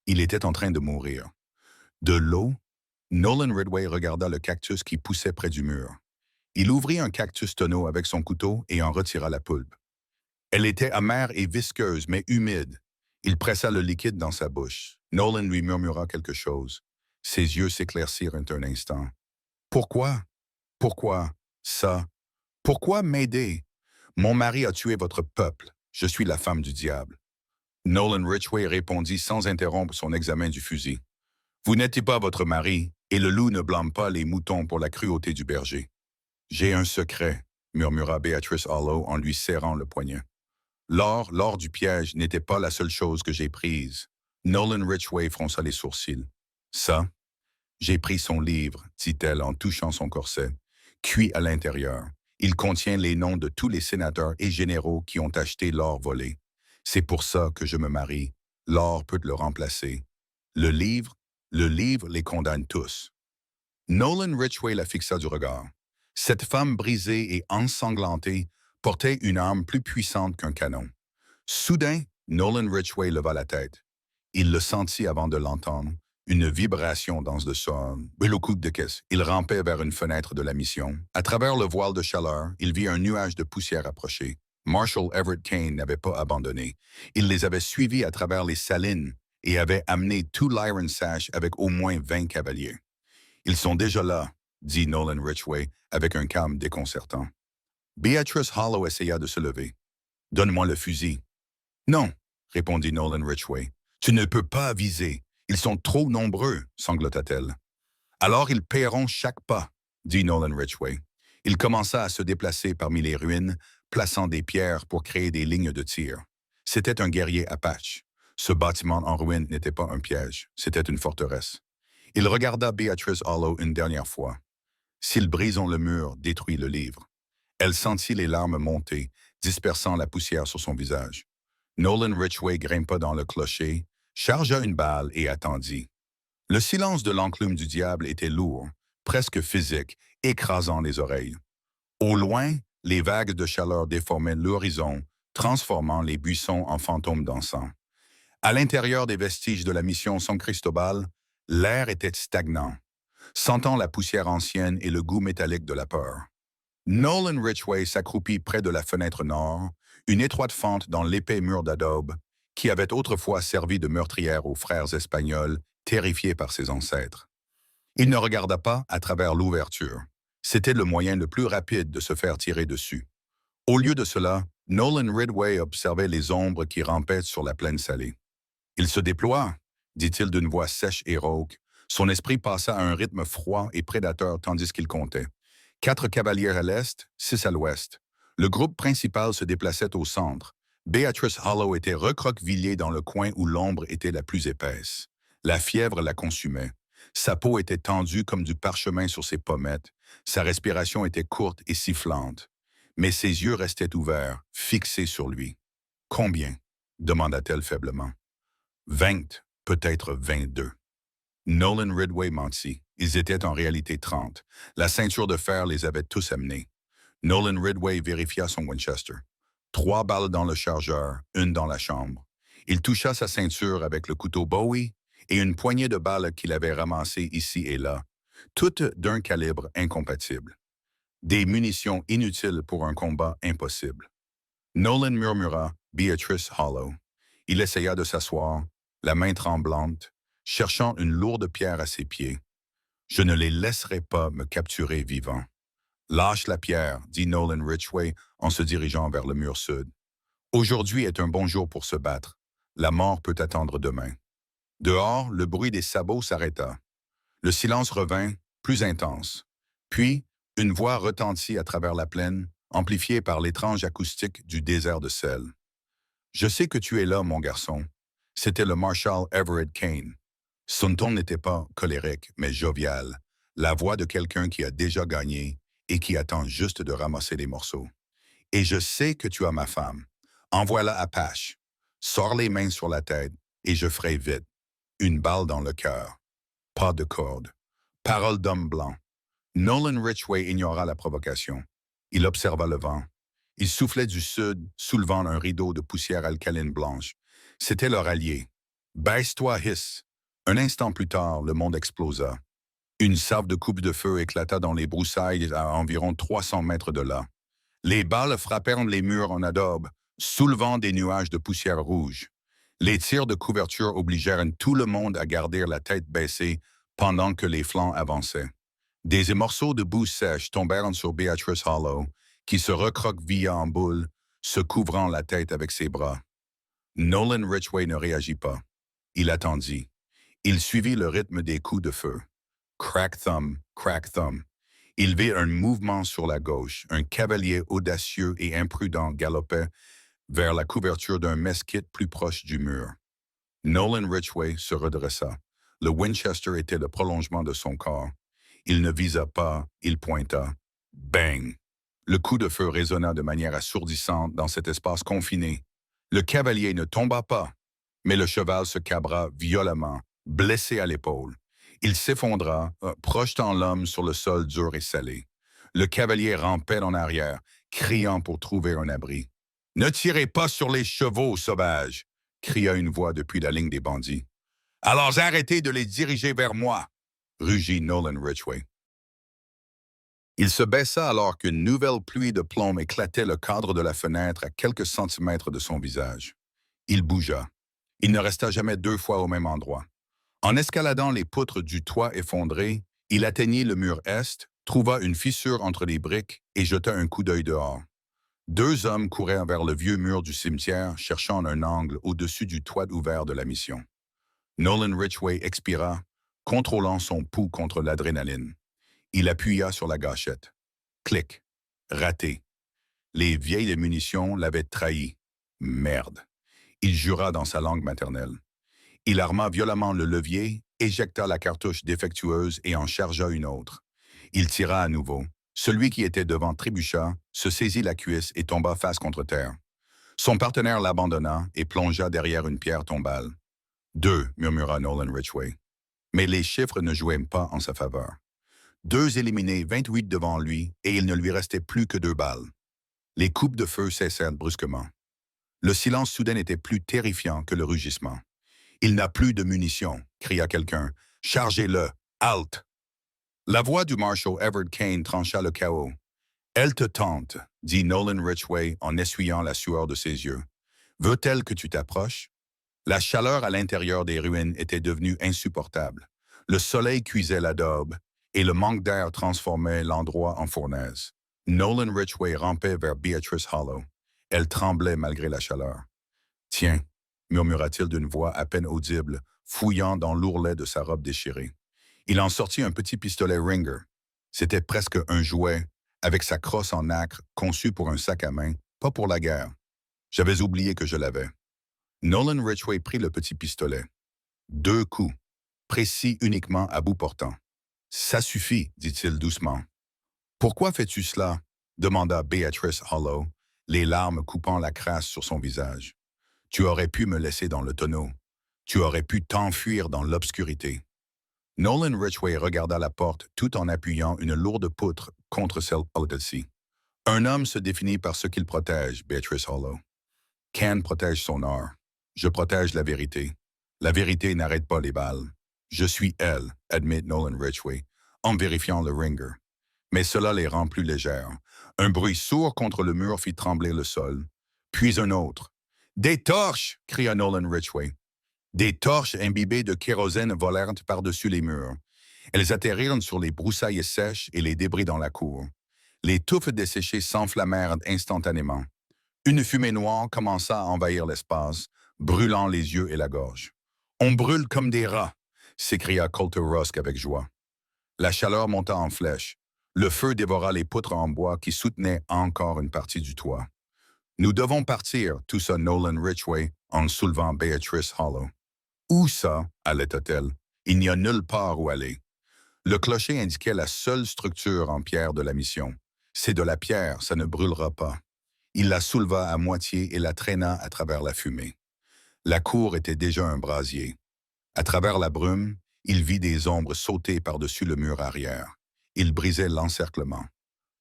Il était en train de mourir. De l'eau, Nolan Ridgway regarda le cactus qui poussait près du mur. Il ouvrit un cactus tonneau avec son couteau et en retira la pulpe. Elle était amère et visqueuse, mais humide. Il pressa le liquide dans sa bouche. Nolan lui murmura quelque chose. Ses yeux s'éclaircirent un instant. « Pourquoi? Pourquoi? Ça? Pourquoi m'aider? Mon mari a tué votre peuple. Je suis la femme du diable. » Nolan Ridgway répondit sans interrompre son examen du fusil. « Vous n'étiez pas votre mari, Et le loup ne blâme pas les moutons pour la cruauté du berger. J'ai un secret, murmura Beatrice Hollow en lui serrant le poignet. L'or du piège n'était pas la seule chose que j'ai prise. Nolan Ridgway fronça les sourcils. Ça, j'ai pris son livre, dit-elle en touchant son corset, cuit à l'intérieur. Il contient les noms de tous les sénateurs et généraux qui ont acheté l'or volé. C'est pour ça que je me marie. L'or peut le remplacer. Le livre les condamne tous. Nolan Ridgway la fixa du regard. Cette femme brisée et ensanglantée portait une arme plus puissante qu'un canon. Soudain, Nolan Ridgway leva la tête. Il le sentit avant de l'entendre, une vibration dans le sol. Le coup de caisse. Il rampait vers une fenêtre de la mission. À travers le voile de chaleur, il vit un nuage de poussière approcher. Marshal Everett Kane n'avait pas abandonné. Il les avait suivis à travers les salines et avait amené tout l'Iron Sash avec au moins 20 cavaliers. Ils sont déjà là, dit Nolan Ridgway avec un calme déconcertant. Beatrice Hollow essaya de se lever. Donne-moi le fusil. Non, répondit Nolan Ridgway. Tu ne peux pas viser. Ils sont trop nombreux, sanglota-t-elle. Alors ils paieront chaque pas, dit Nolan Ridgway. Il commença à se déplacer parmi les ruines, plaçant des pierres pour créer des lignes de tir. C'était un guerrier apache. Ce bâtiment en ruine n'était pas un piège, c'était une forteresse. Il regarda Beatrice Hollow une dernière fois. S'ils brisons le mur, détruit le livre. Elle sentit les larmes monter, dispersant la poussière sur son visage. Nolan Ridgway grimpa dans le clocher, chargea une balle et attendit. Le silence de l'enclume du diable était lourd, presque physique, écrasant les oreilles. Au loin, les vagues de chaleur déformaient l'horizon, transformant les buissons en fantômes d'encens. À l'intérieur des vestiges de la mission San Cristobal, l'air était stagnant, sentant la poussière ancienne et le goût métallique de la peur. Nolan Ridgway s'accroupit près de la fenêtre nord, une étroite fente dans l'épais mur d'adobe, qui avait autrefois servi de meurtrière aux frères espagnols, terrifiés par ses ancêtres. Il ne regarda pas à travers l'ouverture. C'était le moyen le plus rapide de se faire tirer dessus. Au lieu de cela, Nolan Ridgway observait les ombres qui rampaient sur la plaine salée. « Il se déploie », dit-il d'une voix sèche et rauque. Son esprit passa à un rythme froid et prédateur tandis qu'il comptait. 4 cavaliers à l'est, 6 à l'ouest. Le groupe principal se déplaçait au centre. Beatrice Hollow était recroquevillée dans le coin où l'ombre était la plus épaisse. La fièvre la consumait. Sa peau était tendue comme du parchemin sur ses pommettes. Sa respiration était courte et sifflante. Mais ses yeux restaient ouverts, fixés sur lui. « Combien » demanda-t-elle faiblement. « 20, peut-être 22. » Nolan Ridgway mentit. Ils étaient en réalité 30. La ceinture de fer les avait tous amenés. Nolan Ridgway vérifia son Winchester. 3 balles dans le chargeur, 1 dans la chambre. Il toucha sa ceinture avec le couteau Bowie et une poignée de balles qu'il avait ramassées ici et là, toutes d'un calibre incompatible. Des munitions inutiles pour un combat impossible. Nolan murmura « Beatrice Hollow ». Il essaya de s'asseoir, la main tremblante, cherchant une lourde pierre à ses pieds. « Je ne les laisserai pas me capturer vivant. »« Lâche la pierre, » dit Nolan Ridgway en se dirigeant vers le mur sud. « Aujourd'hui est un bon jour pour se battre. La mort peut attendre demain. » Dehors, le bruit des sabots s'arrêta. Le silence revint, plus intense. Puis, une voix retentit à travers la plaine, amplifiée par l'étrange acoustique du désert de sel. « Je sais que tu es là, mon garçon. » C'était le Marshal Everett Kane. Son ton n'était pas colérique, mais jovial, la voix de quelqu'un qui a déjà gagné et qui attend juste de ramasser les morceaux. « Et je sais que tu as ma femme. Envoie-la à Apache. Sors les mains sur la tête et je ferai vite. Une balle dans le cœur. Pas de corde. Parole d'homme blanc. » Nolan Ridgway ignora la provocation. Il observa le vent. Il soufflait du sud, soulevant un rideau de poussière alcaline blanche. C'était leur allié. « Baisse-toi, Hiss !» Un instant plus tard, le monde explosa. Une salve de coupe de feu éclata dans les broussailles à environ 300 mètres de là. Les balles frappèrent les murs en adobe, soulevant des nuages de poussière rouge. Les tirs de couverture obligèrent tout le monde à garder la tête baissée pendant que les flancs avançaient. Des morceaux de boue sèche tombèrent sur Beatrice Hollow, qui se recroquevilla en boule, se couvrant la tête avec ses bras. Nolan Ridgway ne réagit pas. Il attendit. Il suivit le rythme des coups de feu. Crack thumb, crack thumb. Il vit un mouvement sur la gauche. Un cavalier audacieux et imprudent galopait vers la couverture d'un mesquite plus proche du mur. Nolan Ridgway se redressa. Le Winchester était le prolongement de son corps. Il ne visa pas, il pointa. Bang! Le coup de feu résonna de manière assourdissante dans cet espace confiné. Le cavalier ne tomba pas, mais le cheval se cabra violemment, blessé à l'épaule. Il s'effondra, projetant l'homme sur le sol dur et salé. Le cavalier rampait en arrière, criant pour trouver un abri. « Ne tirez pas sur les chevaux, sauvages !» cria une voix depuis la ligne des bandits. « Alors arrêtez de les diriger vers moi !» rugit Nolan Ridgway. Il se baissa alors qu'une nouvelle pluie de plomb éclatait le cadre de la fenêtre à quelques centimètres de son visage. Il bougea. Il ne resta jamais 2 fois au même endroit. En escaladant les poutres du toit effondré, il atteignit le mur est, trouva une fissure entre les briques et jeta un coup d'œil dehors. 2 hommes couraient vers le vieux mur du cimetière, cherchant un angle au-dessus du toit ouvert de la mission. Nolan Ridgway expira, contrôlant son pouls contre l'adrénaline. Il appuya sur la gâchette. Clic. Raté. Les vieilles munitions l'avaient trahi. Merde. Il jura dans sa langue maternelle. Il arma violemment le levier, éjecta la cartouche défectueuse et en chargea une autre. Il tira à nouveau. Celui qui était devant trébucha, se saisit la cuisse et tomba face contre terre. Son partenaire l'abandonna et plongea derrière une pierre tombale. « 2, murmura Nolan Ridgway. Mais les chiffres ne jouaient pas en sa faveur. 2 éliminés, 28 devant lui, et il ne lui restait plus que 2 balles. Les coupes de feu cessèrent brusquement. Le silence soudain était plus terrifiant que le rugissement. « Il n'a plus de munitions !» cria quelqu'un. « Chargez-le! Halt !» La voix du marshal Everett Kane trancha le chaos. « Elle te tente, » dit Nolan Ridgway en essuyant la sueur de ses yeux. « Veut-elle que tu t'approches? » La chaleur à l'intérieur des ruines était devenue insupportable. Le soleil cuisait l'adobe et le manque d'air transformait l'endroit en fournaise. Nolan Ridgway rampait vers Beatrice Hollow. Elle tremblait malgré la chaleur. « Tiens » murmura-t-il d'une voix à peine audible, fouillant dans l'ourlet de sa robe déchirée. Il en sortit un petit pistolet Ringer. C'était presque un jouet, avec sa crosse en nacre, conçue pour un sac à main, pas pour la guerre. J'avais oublié que je l'avais. Nolan Ridgway prit le petit pistolet. 2 coups, précis uniquement à bout portant. « Ça suffit, » dit-il doucement. « Pourquoi fais-tu cela ?» demanda Beatrice Hollow, les larmes coupant la crasse sur son visage. « Tu aurais pu me laisser dans le tonneau. Tu aurais pu t'enfuir dans l'obscurité. » Nolan Ridgway regarda la porte tout en appuyant une lourde poutre contre celle au-dessus. « Un homme se définit par ce qu'il protège, Beatrice Hollow. Can protège son or. Je protège la vérité. La vérité n'arrête pas les balles. Je suis elle, admet Nolan Ridgway, en vérifiant le Ringer. Mais cela les rend plus légères. Un bruit sourd contre le mur fit trembler le sol. Puis un autre. « Des torches !» cria Nolan Ridgway. Des torches imbibées de kérosène volèrent par-dessus les murs. Elles atterrirent sur les broussailles sèches et les débris dans la cour. Les touffes desséchées s'enflammèrent instantanément. Une fumée noire commença à envahir l'espace, brûlant les yeux et la gorge. « On brûle comme des rats !» s'écria Colter Rusk avec joie. La chaleur monta en flèche. Le feu dévora les poutres en bois qui soutenaient encore une partie du toit. « Nous devons partir » toussa Nolan Ridgway en soulevant Beatrice Hollow. « Où ça ?» allaita-t-elle. « Il n'y a nulle part où aller. » Le clocher indiquait la seule structure en pierre de la mission. « C'est de la pierre, ça ne brûlera pas. » Il la souleva à moitié et la traîna à travers la fumée. La cour était déjà un brasier. À travers la brume, il vit des ombres sauter par-dessus le mur arrière. Il brisait l'encerclement.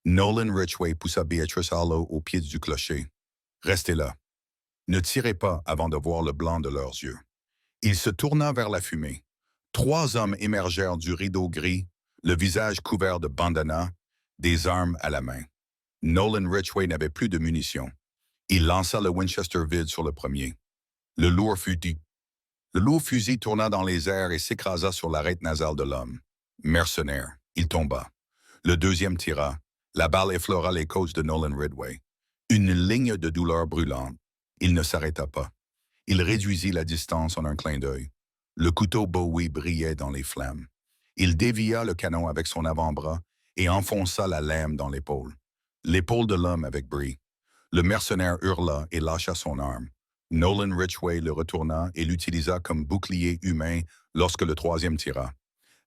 Nolan Ridgway poussa Beatrice Hollow au pied du clocher. « Restez là. Ne tirez pas avant de voir le blanc de leurs yeux. » Il se tourna vers la fumée. 3 hommes émergèrent du rideau gris, le visage couvert de bandanas, des armes à la main. Nolan Ridgway n'avait plus de munitions. Il lança le Winchester vide sur le premier. Le lourd fusil tourna dans les airs et s'écrasa sur l'arête nasale de l'homme. Mercenaire, il tomba. Le deuxième tira. La balle effleura les côtes de Nolan Ridgway. Une ligne de douleur brûlante. Il ne s'arrêta pas. Il réduisit la distance en un clin d'œil. Le couteau Bowie brillait dans les flammes. Il dévia le canon avec son avant-bras et enfonça la lame dans l'épaule. L'épaule de l'homme avec bris. Le mercenaire hurla et lâcha son arme. Nolan Ridgway le retourna et l'utilisa comme bouclier humain lorsque le troisième tira.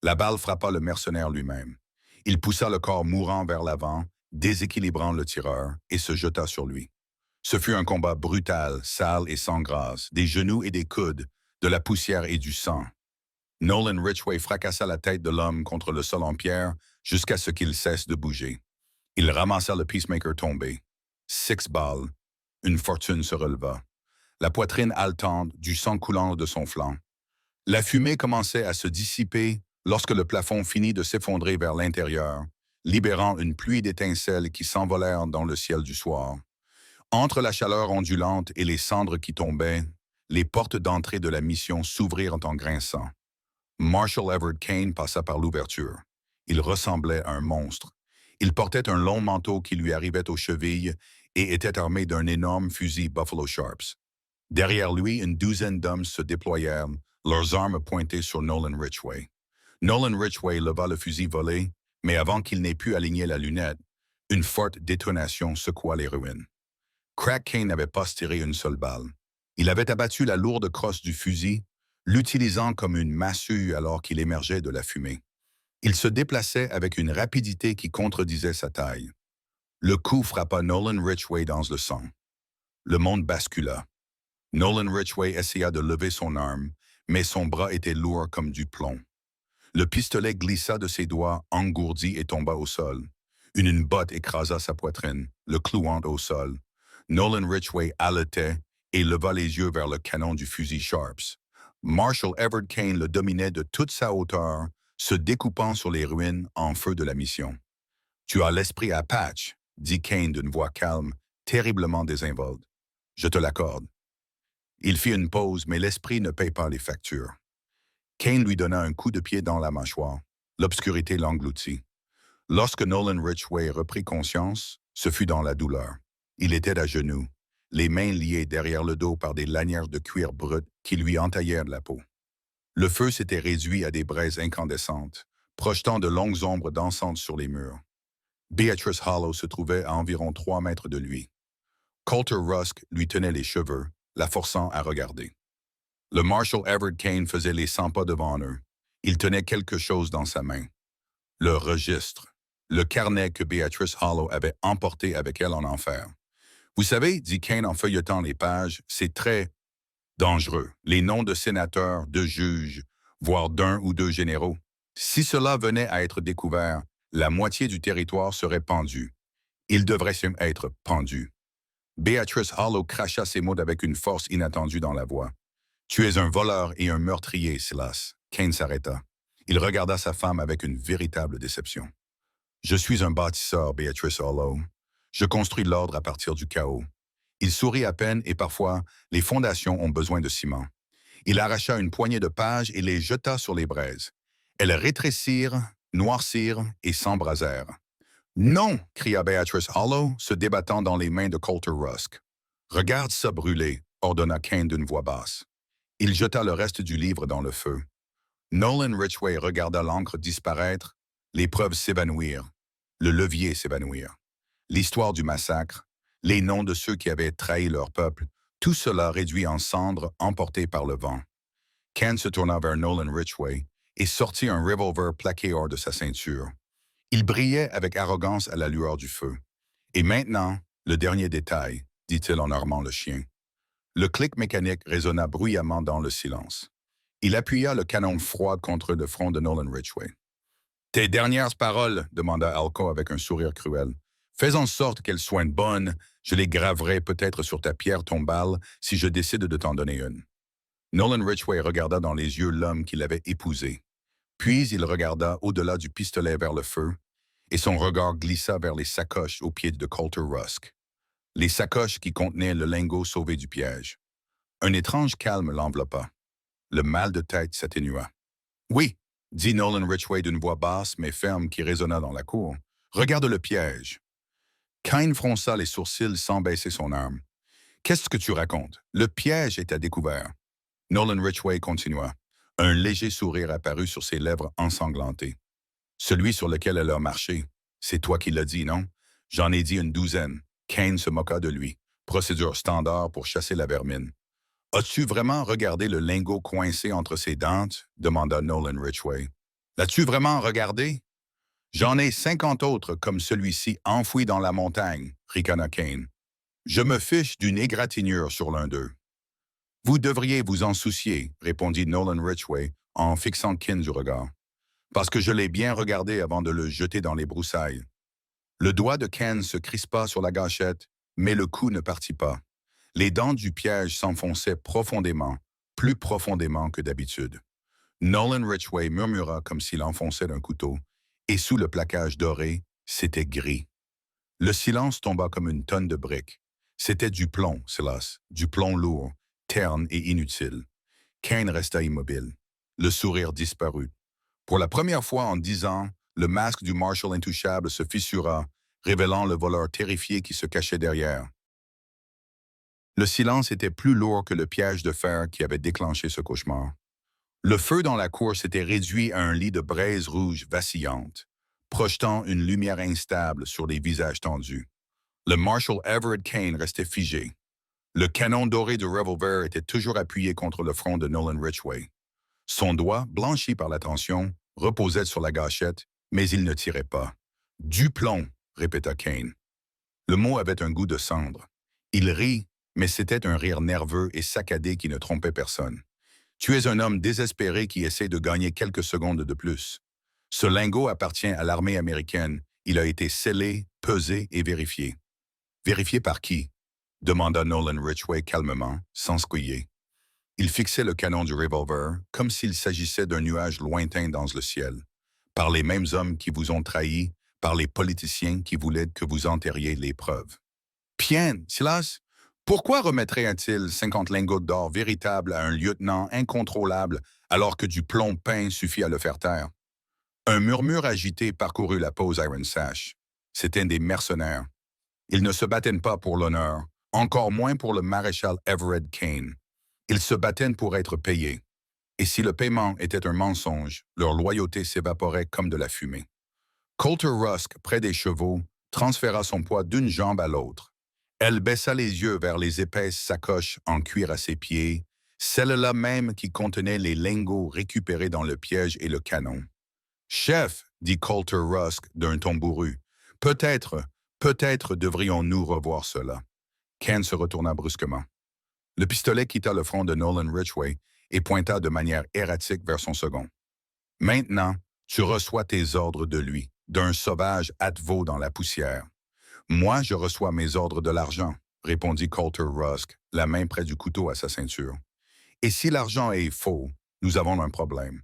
La balle frappa le mercenaire lui-même. Il poussa le corps mourant vers l'avant, déséquilibrant le tireur, et se jeta sur lui. Ce fut un combat brutal, sale et sans grâce, des genoux et des coudes, de la poussière et du sang. Nolan Ridgway fracassa la tête de l'homme contre le sol en pierre jusqu'à ce qu'il cesse de bouger. Il ramassa le Peacemaker tombé. 6 balles. Une fortune se releva. La poitrine haletante, du sang coulant de son flanc. La fumée commençait à se dissiper lorsque le plafond finit de s'effondrer vers l'intérieur, libérant une pluie d'étincelles qui s'envolèrent dans le ciel du soir. Entre la chaleur ondulante et les cendres qui tombaient, les portes d'entrée de la mission s'ouvrirent en grinçant. Marshall Everett Kane passa par l'ouverture. Il ressemblait à un monstre. Il portait un long manteau qui lui arrivait aux chevilles et était armé d'un énorme fusil Buffalo Sharps. Derrière lui, une douzaine d'hommes se déployèrent, leurs armes pointées sur Nolan Ridgway. Nolan Ridgway leva le fusil volé, mais avant qu'il n'ait pu aligner la lunette, une forte détonation secoua les ruines. Crack Kane n'avait pas tiré une seule balle. Il avait abattu la lourde crosse du fusil, l'utilisant comme une massue alors qu'il émergeait de la fumée. Il se déplaçait avec une rapidité qui contredisait sa taille. Le coup frappa Nolan Ridgway dans le sang. Le monde bascula. Nolan Ridgway essaya de lever son arme, mais son bras était lourd comme du plomb. Le pistolet glissa de ses doigts, engourdi et tomba au sol. Une botte écrasa sa poitrine, le clouant au sol. Nolan Ridgway haletait et leva les yeux vers le canon du fusil Sharps. Marshall Everett Kane le dominait de toute sa hauteur, se découpant sur les ruines en feu de la mission. « Tu as l'esprit Apache », dit Kane d'une voix calme, terriblement désinvolte. « Je te l'accorde. » Il fit une pause, mais l'esprit ne paye pas les factures. Kane lui donna un coup de pied dans la mâchoire. L'obscurité l'engloutit. Lorsque Nolan Ridgway reprit conscience, ce fut dans la douleur. Il était à genoux, les mains liées derrière le dos par des lanières de cuir brut qui lui entaillèrent la peau. Le feu s'était réduit à des braises incandescentes, projetant de longues ombres dansantes sur les murs. Beatrice Hollow se trouvait à environ 3 mètres de lui. Colter Rusk lui tenait les cheveux, la forçant à regarder. Le Marshal Everett Kane faisait les 100 pas devant eux. Il tenait quelque chose dans sa main. Le registre, le carnet que Beatrice Hollow avait emporté avec elle en enfer. « Vous savez, dit Kane en feuilletant les pages, c'est très dangereux. Les noms de sénateurs, de juges, voire d'un ou deux généraux. Si cela venait à être découvert, la moitié du territoire serait pendue. Il devrait être pendu. » Beatrice Hollow cracha ses mots avec une force inattendue dans la voix. « Tu es un voleur et un meurtrier, Silas. » Kane s'arrêta. Il regarda sa femme avec une véritable déception. « Je suis un bâtisseur, Beatrice Hollow. Je construis l'ordre à partir du chaos. » Il sourit à peine et parfois, les fondations ont besoin de ciment. Il arracha une poignée de pages et les jeta sur les braises. Elles rétrécirent, noircirent et s'embrasèrent. « Non !» cria Beatrice Hollow, se débattant dans les mains de Colter Rusk. « Regarde ça brûler !» ordonna Kane d'une voix basse. Il jeta le reste du livre dans le feu. Nolan Ridgway regarda l'encre disparaître, les preuves s'évanouir, le levier s'évanouir. L'histoire du massacre, les noms de ceux qui avaient trahi leur peuple, tout cela réduit en cendres emporté par le vent. Kane se tourna vers Nolan Ridgway et sortit un revolver plaqué hors de sa ceinture. Il brillait avec arrogance à la lueur du feu. « Et maintenant, le dernier détail, » dit-il en armant le chien. Le clic mécanique résonna bruyamment dans le silence. Il appuya le canon froid contre le front de Nolan Ridgway. « Tes dernières paroles, » demanda Alco avec un sourire cruel. « Fais en sorte qu'elles soient bonnes, je les graverai peut-être sur ta pierre tombale si je décide de t'en donner une. » Nolan Ridgway regarda dans les yeux l'homme qu'il avait épousé. Puis il regarda au-delà du pistolet vers le feu, et son regard glissa vers les sacoches aux pieds de Colter Rusk. Les sacoches qui contenaient le lingot sauvé du piège. Un étrange calme l'enveloppa. Le mal de tête s'atténua. « Oui, » dit Nolan Ridgway d'une voix basse mais ferme qui résonna dans la cour. « Regarde le piège. » Kane fronça les sourcils sans baisser son arme. « Qu'est-ce que tu racontes? Le piège est à découvert. » Nolan Ridgway continua. Un léger sourire apparut sur ses lèvres ensanglantées. Celui sur lequel elle a marché. C'est toi qui l'as dit, non? J'en ai dit une douzaine. Kane se moqua de lui. Procédure standard pour chasser la vermine. As-tu vraiment regardé le lingot coincé entre ses dents? Demanda Nolan Ridgway. L'as-tu vraiment regardé? J'en ai 50 autres comme celui-ci enfouis dans la montagne, ricana Kane. Je me fiche d'une égratignure sur l'un d'eux. Vous devriez vous en soucier, répondit Nolan Ridgway en fixant Kane du regard. Parce que je l'ai bien regardé avant de le jeter dans les broussailles. Le doigt de Ken se crispa sur la gâchette, mais le coup ne partit pas. Les dents du piège s'enfonçaient profondément, plus profondément que d'habitude. Nolan Ridgway murmura comme s'il enfonçait un couteau, et sous le plaquage doré, c'était gris. Le silence tomba comme une tonne de briques. C'était du plomb, Silas, du plomb lourd, terne et inutile. Kane resta immobile. Le sourire disparut. Pour la première fois en 10 ans, le masque du Marshal intouchable se fissura, révélant le voleur terrifié qui se cachait derrière. Le silence était plus lourd que le piège de fer qui avait déclenché ce cauchemar. Le feu dans la cour s'était réduit à un lit de braise rouge vacillante, projetant une lumière instable sur les visages tendus. Le Marshal Everett Kane restait figé. Le canon doré du revolver était toujours appuyé contre le front de Nolan Ridgway. Son doigt, blanchi par la tension, reposait sur la gâchette, mais il ne tirait pas. « Du plomb », répéta Kane. Le mot avait un goût de cendre. Il rit, mais c'était un rire nerveux et saccadé qui ne trompait personne. Tu es un homme désespéré qui essaie de gagner quelques secondes de plus. Ce lingot appartient à l'armée américaine. Il a été scellé, pesé et vérifié. Vérifié par qui? Demanda Nolan Ridgway calmement, sans squiller. Il fixait le canon du revolver comme s'il s'agissait d'un nuage lointain dans le ciel. Par les mêmes hommes qui vous ont trahi, par les politiciens qui voulaient que vous enterriez les preuves. Bien, Silas, pourquoi remettrait-il 50 lingots d'or véritables à un lieutenant incontrôlable alors que du plomb peint suffit à le faire taire? Un murmure agité parcourut la pause Iron Sash. C'étaient des mercenaires. Ils ne se battaient pas pour l'honneur, encore moins pour le maréchal Everett Kane. Ils se battaient pour être payés. Et si le paiement était un mensonge, leur loyauté s'évaporait comme de la fumée. Coulter Rusk, près des chevaux, transféra son poids d'une jambe à l'autre. Elle baissa les yeux vers les épaisses sacoches en cuir à ses pieds, celles-là même qui contenaient les lingots récupérés dans le piège et le canon. « Chef, dit Coulter Rusk d'un ton bourru, peut-être devrions-nous revoir cela. » Ken se retourna brusquement. Le pistolet quitta le front de Nolan Ridgway et pointa de manière erratique vers son second. « Maintenant, tu reçois tes ordres de lui, d'un sauvage hâte-veau dans la poussière. Moi, je reçois mes ordres de l'argent, répondit Coulter Rusk, la main près du couteau à sa ceinture. Et si l'argent est faux, nous avons un problème.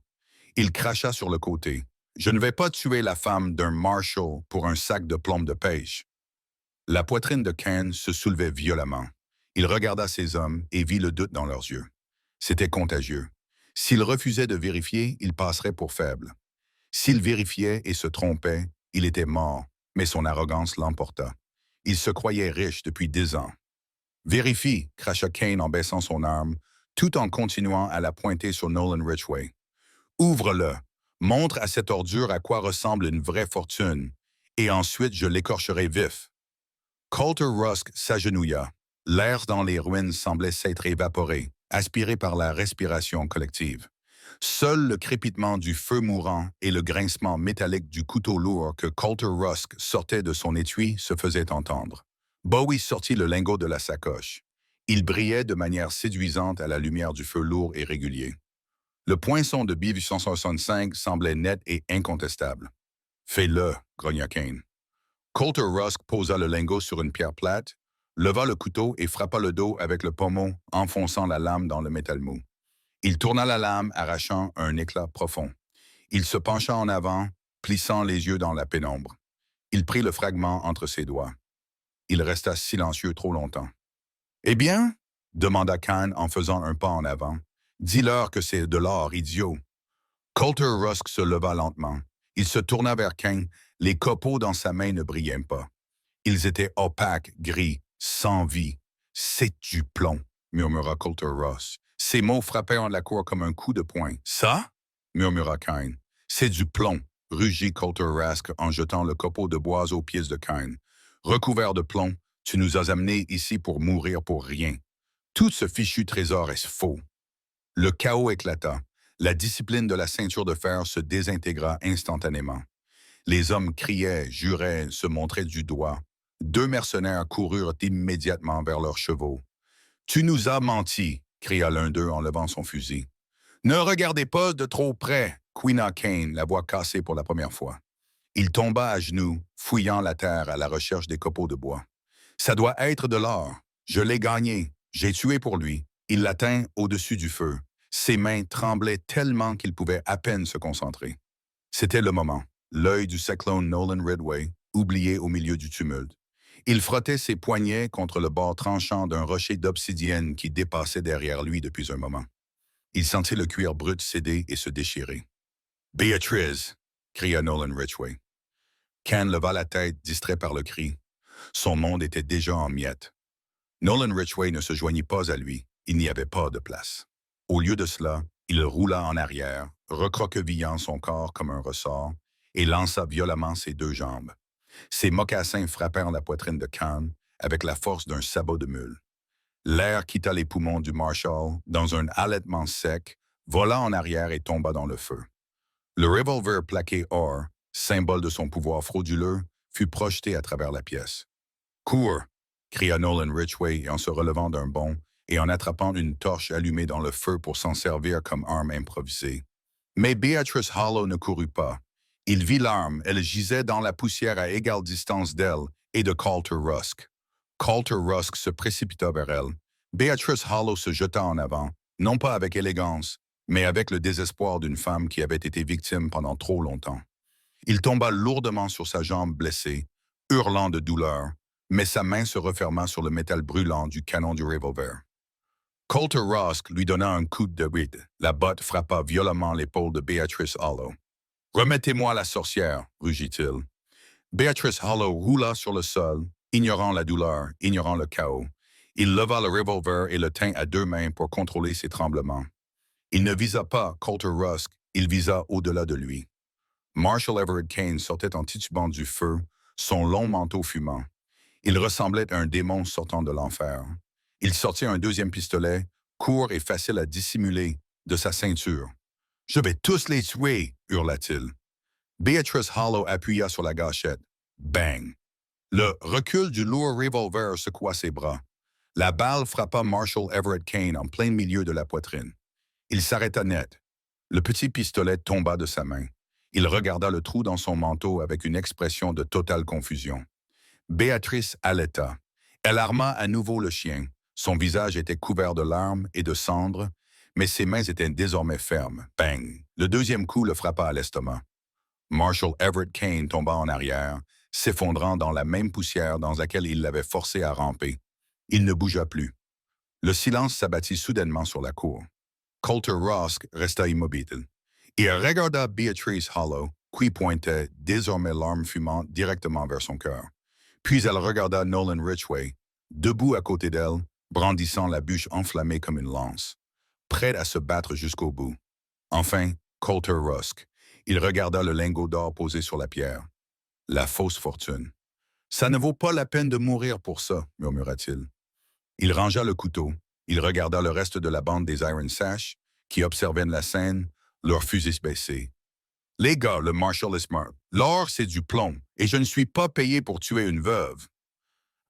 Il cracha sur le côté. Je ne vais pas tuer la femme d'un marshal pour un sac de plomb de pêche. La poitrine de Kane se soulevait violemment. Il regarda ses hommes et vit le doute dans leurs yeux. C'était contagieux. S'il refusait de vérifier, il passerait pour faible. S'il vérifiait et se trompait, il était mort, mais son arrogance l'emporta. Il se croyait riche depuis 10 ans. « Vérifie », cracha Kane en baissant son arme, tout en continuant à la pointer sur Nolan Ridgway. « Ouvre-le. Montre à cette ordure à quoi ressemble une vraie fortune, et ensuite je l'écorcherai vif. » Coulter Rusk s'agenouilla. L'air dans les ruines semblait s'être évaporé, aspiré par la respiration collective. Seul le crépitement du feu mourant et le grincement métallique du couteau lourd que Coulter Rusk sortait de son étui se faisaient entendre. Bowie sortit le lingot de la sacoche. Il brillait de manière séduisante à la lumière du feu lourd et régulier. Le poinçon de B-865 semblait net et incontestable. « Fais-le », grogna Kane. Coulter Rusk posa le lingot sur une pierre plate, leva le couteau et frappa le dos avec le pommeau, enfonçant la lame dans le métal mou. Il tourna la lame, arrachant un éclat profond. Il se pencha en avant, plissant les yeux dans la pénombre. Il prit le fragment entre ses doigts. Il resta silencieux trop longtemps. « Eh bien ?» demanda Kane en faisant un pas en avant. « Dis-leur que c'est de l'or, idiot. » Coulter Rusk se leva lentement. Il se tourna vers Kane. Les copeaux dans sa main ne brillaient pas. Ils étaient opaques, gris, sans vie. « C'est du plomb », murmura Coulter Rusk. Ces mots frappèrent la cour comme un coup de poing. « Ça? » murmura Kine. « C'est du plomb, » rugit Colter Rask en jetant le copeau de bois aux pieds de Kine. « Recouvert de plomb, tu nous as amenés ici pour mourir pour rien. Tout ce fichu trésor est faux. » Le chaos éclata. La discipline de la ceinture de fer se désintégra instantanément. Les hommes criaient, juraient, se montraient du doigt. Deux mercenaires coururent immédiatement vers leurs chevaux. « Tu nous as menti !» cria l'un d'eux en levant son fusil. « Ne regardez pas de trop près !» couina Kane, la voix cassée pour la première fois. Il tomba à genoux, fouillant la terre à la recherche des copeaux de bois. « Ça doit être de l'or. Je l'ai gagné. J'ai tué pour lui. » Il la tint au-dessus du feu. Ses mains tremblaient tellement qu'il pouvait à peine se concentrer. C'était le moment. L'œil du cyclone Nolan Ridgway, oublié au milieu du tumulte. Il frottait ses poignets contre le bord tranchant d'un rocher d'obsidienne qui dépassait derrière lui depuis un moment. Il sentit le cuir brut céder et se déchirer. « Beatrice !» cria Nolan Ridgway. Kane leva la tête, distrait par le cri. Son monde était déjà en miettes. Nolan Ridgway ne se joignit pas à lui. Il n'y avait pas de place. Au lieu de cela, il roula en arrière, recroquevillant son corps comme un ressort, et lança violemment ses deux jambes. Ses mocassins frappèrent la poitrine de Kane avec la force d'un sabot de mule. L'air quitta les poumons du Marshal dans un halètement sec, vola en arrière et tomba dans le feu. Le revolver plaqué or, symbole de son pouvoir frauduleux, fut projeté à travers la pièce. « Cours !» cria Nolan Ridgway en se relevant d'un bond et en attrapant une torche allumée dans le feu pour s'en servir comme arme improvisée. Mais Beatrice Hollow ne courut pas. Il vit l'arme, elle gisait dans la poussière à égale distance d'elle et de Colter Rusk. Colter Rusk se précipita vers elle. Beatrice Hollow se jeta en avant, non pas avec élégance, mais avec le désespoir d'une femme qui avait été victime pendant trop longtemps. Il tomba lourdement sur sa jambe blessée, hurlant de douleur, mais sa main se referma sur le métal brûlant du canon du revolver. Colter Rusk lui donna un coup de huit. La botte frappa violemment l'épaule de Beatrice Hollow. « Remettez-moi la sorcière !» rugit-il. Beatrice Hollow roula sur le sol, ignorant la douleur, ignorant le chaos. Il leva le revolver et le tint à deux mains pour contrôler ses tremblements. Il ne visa pas Colter Rusk, il visa au-delà de lui. Marshall Everett Kane sortait en titubant du feu, son long manteau fumant. Il ressemblait à un démon sortant de l'enfer. Il sortit un deuxième pistolet, court et facile à dissimuler, de sa ceinture. « Je vais tous les tuer !» hurla-t-il. Beatrice Hollow appuya sur la gâchette. Bang! Le recul du lourd revolver secoua ses bras. La balle frappa Marshall Everett Kane en plein milieu de la poitrine. Il s'arrêta net. Le petit pistolet tomba de sa main. Il regarda le trou dans son manteau avec une expression de totale confusion. Béatrice haleta. Elle arma à nouveau le chien. Son visage était couvert de larmes et de cendres, mais ses mains étaient désormais fermes. Bang! Le deuxième coup le frappa à l'estomac. Marshall Everett Kane tomba en arrière, s'effondrant dans la même poussière dans laquelle il l'avait forcé à ramper. Il ne bougea plus. Le silence s'abattit soudainement sur la cour. Colter Rusk resta immobile. Il regarda Beatrice Hollow, qui pointait, désormais l'arme fumante, directement vers son cœur. Puis elle regarda Nolan Ridgway, debout à côté d'elle, brandissant la bûche enflammée comme une lance, prêt à se battre jusqu'au bout. Enfin, Colter Rusk. Il regarda le lingot d'or posé sur la pierre. La fausse fortune. « Ça ne vaut pas la peine de mourir pour ça, » murmura-t-il. Il rangea le couteau. Il regarda le reste de la bande des Iron Sash, qui observaient la scène, leurs fusils baissés. « Les gars, le Marshal est smart. L'or, c'est du plomb, et je ne suis pas payé pour tuer une veuve. »«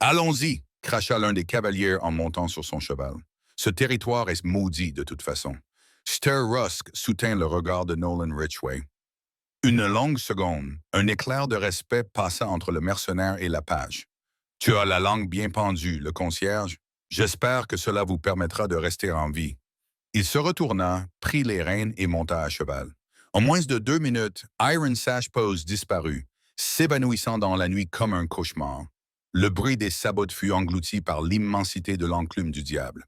Allons-y !» cracha l'un des cavaliers en montant sur son cheval. « Ce territoire est maudit de toute façon. » Ster Rusk soutint le regard de Nolan Ridgway. Une longue seconde, un éclair de respect passa entre le mercenaire et la page. « Tu as la langue bien pendue, le concierge. J'espère que cela vous permettra de rester en vie. » Il se retourna, prit les rênes et monta à cheval. En moins de 2 minutes, Iron Sash Pose disparut, s'évanouissant dans la nuit comme un cauchemar. Le bruit des sabots fut englouti par l'immensité de l'enclume du diable.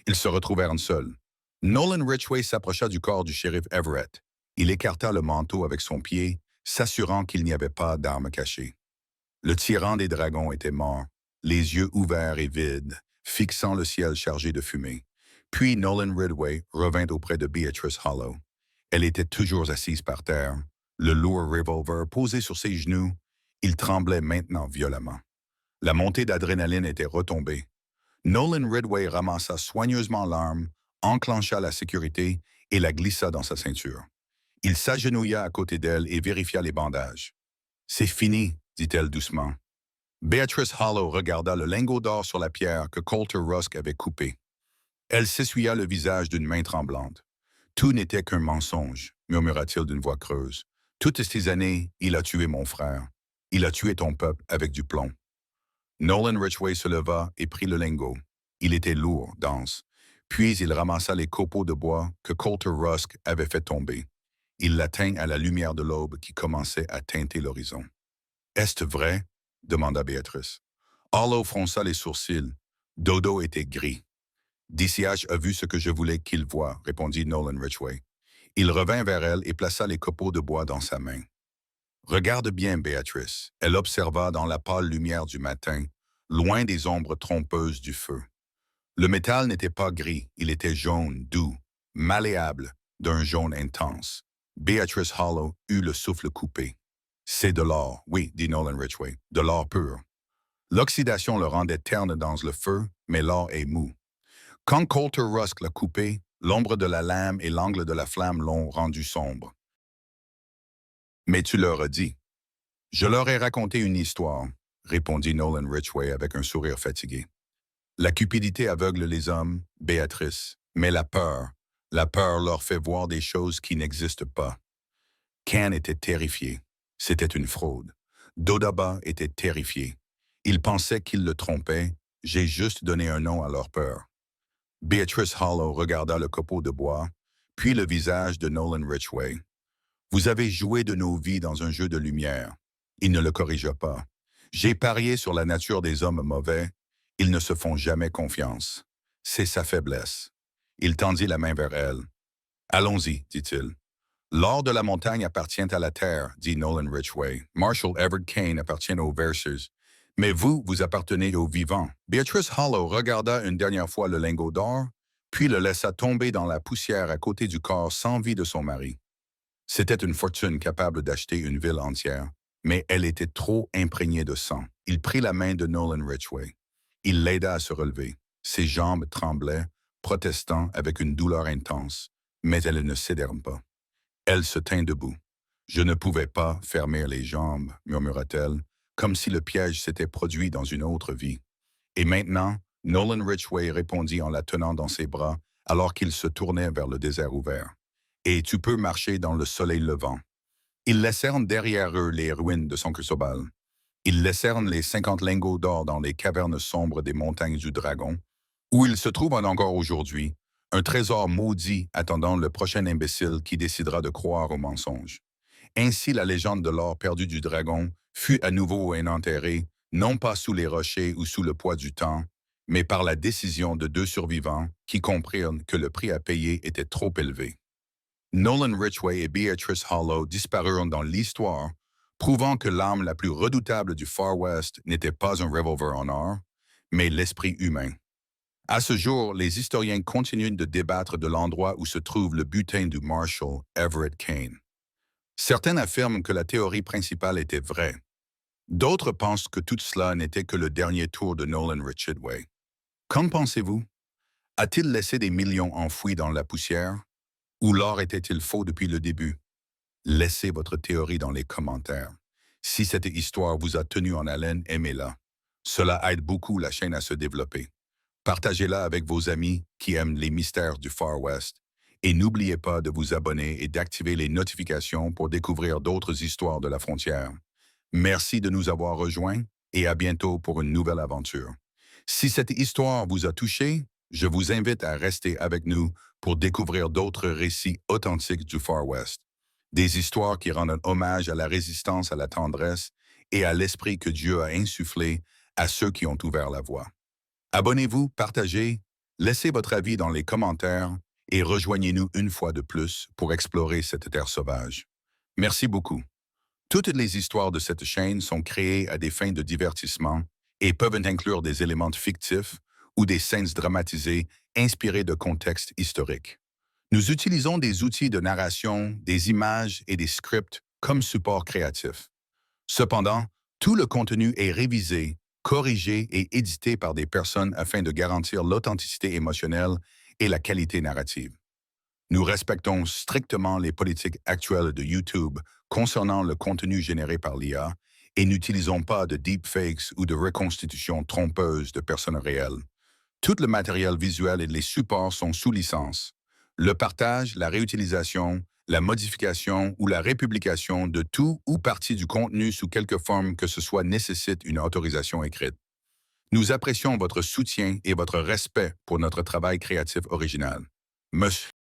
Ils se retrouvèrent seuls. Nolan Ridgway s'approcha du corps du shérif Everett. Il écarta le manteau avec son pied, s'assurant qu'il n'y avait pas d'arme cachée. Le tyran des dragons était mort, les yeux ouverts et vides, fixant le ciel chargé de fumée. Puis Nolan Ridgway revint auprès de Beatrice Hollow. Elle était toujours assise par terre, le lourd revolver posé sur ses genoux. Il tremblait maintenant violemment. La montée d'adrénaline était retombée. Nolan Ridgway ramassa soigneusement l'arme, enclencha la sécurité et la glissa dans sa ceinture. Il s'agenouilla à côté d'elle et vérifia les bandages. « C'est fini », dit-elle doucement. Beatrice Hollow regarda le lingot d'or sur la pierre que Colter Rusk avait coupé. Elle s'essuya le visage d'une main tremblante. « Tout n'était qu'un mensonge », murmura-t-il d'une voix creuse. « Toutes ces années, il a tué mon frère. Il a tué ton peuple avec du plomb. » Nolan Ridgway se leva et prit le lingot. Il était lourd, dense. Puis il ramassa les copeaux de bois que Colter Rusk avait fait tomber. Il l'atteint à la lumière de l'aube qui commençait à teinter l'horizon. « Est-ce vrai? » demanda Béatrice. Hollow fronça les sourcils. Dodo était gris. « DCH a vu ce que je voulais qu'il voie, » répondit Nolan Ridgway. Il revint vers elle et plaça les copeaux de bois dans sa main. « Regarde bien, Béatrice. » Elle observa dans la pâle lumière du matin, loin des ombres trompeuses du feu. Le métal n'était pas gris, il était jaune, doux, malléable, d'un jaune intense. Beatrice Hollow eut le souffle coupé. « C'est de l'or, oui, dit Nolan Ridgway, de l'or pur. L'oxydation le rendait terne dans le feu, mais l'or est mou. Quand Colter Rusk l'a coupé, l'ombre de la lame et l'angle de la flamme l'ont rendu sombre. Mais tu leur as dit. Je leur ai raconté une histoire, répondit Nolan Ridgway avec un sourire fatigué. La cupidité aveugle les hommes, Béatrice, mais la peur leur fait voir des choses qui n'existent pas. Can était terrifié. C'était une fraude. Dodaba était terrifié. Ils pensaient qu'ils le trompaient. J'ai juste donné un nom à leur peur. Beatrice Hollow regarda le copeau de bois, puis le visage de Nolan Ridgway. Vous avez joué de nos vies dans un jeu de lumière. Il ne le corrigea pas. J'ai parié sur la nature des hommes mauvais. Ils ne se font jamais confiance. C'est sa faiblesse. Il tendit la main vers elle. Allons-y, dit-il. L'or de la montagne appartient à la terre, dit Nolan Ridgway. Marshall Everett Kane appartient aux Verses. Mais vous, vous appartenez aux vivants. Beatrice Hollow regarda une dernière fois le lingot d'or, puis le laissa tomber dans la poussière à côté du corps sans vie de son mari. C'était une fortune capable d'acheter une ville entière, mais elle était trop imprégnée de sang. Il prit la main de Nolan Ridgway. Il l'aida à se relever. Ses jambes tremblaient, protestant avec une douleur intense, mais elles ne cédèrent pas. Elle se tint debout. « Je ne pouvais pas fermer les jambes, » murmura-t-elle, comme si le piège s'était produit dans une autre vie. Et maintenant, Nolan Ridgway répondit en la tenant dans ses bras alors qu'il se tournait vers le désert ouvert. « Et tu peux marcher dans le soleil levant. » Ils laissèrent derrière eux les ruines de Sonkersobal. Ils laissèrent les 50 lingots d'or dans les cavernes sombres des montagnes du Dragon, où ils se trouvent encore aujourd'hui, un trésor maudit attendant le prochain imbécile qui décidera de croire au mensonge. Ainsi la légende de l'or perdu du dragon fut à nouveau enterrée, non pas sous les rochers ou sous le poids du temps, mais par la décision de 2 survivants qui comprirent que le prix à payer était trop élevé. Nolan Ridgway et Beatrice Hollow disparurent dans l'histoire, prouvant que l'arme la plus redoutable du Far West n'était pas un revolver en or, mais l'esprit humain. À ce jour, les historiens continuent de débattre de l'endroit où se trouve le butin du Marshall Everett Kane. Certains affirment que la théorie principale était vraie. D'autres pensent que tout cela n'était que le dernier tour de Nolan Ridgway. Qu'en pensez-vous? A-t-il laissé des millions enfouis dans la poussière? Ou l'or était-il faux depuis le début? Laissez votre théorie dans les commentaires. Si cette histoire vous a tenu en haleine, aimez-la. Cela aide beaucoup la chaîne à se développer. Partagez-la avec vos amis qui aiment les mystères du Far West. Et n'oubliez pas de vous abonner et d'activer les notifications pour découvrir d'autres histoires de la frontière. Merci de nous avoir rejoints et à bientôt pour une nouvelle aventure. Si cette histoire vous a touché, je vous invite à rester avec nous pour découvrir d'autres récits authentiques du Far West. Des histoires qui rendent un hommage à la résistance, à la tendresse et à l'esprit que Dieu a insufflé à ceux qui ont ouvert la voie. Abonnez-vous, partagez, laissez votre avis dans les commentaires et rejoignez-nous une fois de plus pour explorer cette terre sauvage. Merci beaucoup. Toutes les histoires de cette chaîne sont créées à des fins de divertissement et peuvent inclure des éléments fictifs ou des scènes dramatisées inspirés de contextes historiques. Nous utilisons des outils de narration, des images et des scripts comme support créatif. Cependant, tout le contenu est révisé, corrigé et édité par des personnes afin de garantir l'authenticité émotionnelle et la qualité narrative. Nous respectons strictement les politiques actuelles de YouTube concernant le contenu généré par l'IA et n'utilisons pas de deepfakes ou de reconstitutions trompeuses de personnes réelles. Tout le matériel visuel et les supports sont sous licence. Le partage, la réutilisation, la modification ou la républication de tout ou partie du contenu sous quelque forme que ce soit nécessite une autorisation écrite. Nous apprécions votre soutien et votre respect pour notre travail créatif original. Monsieur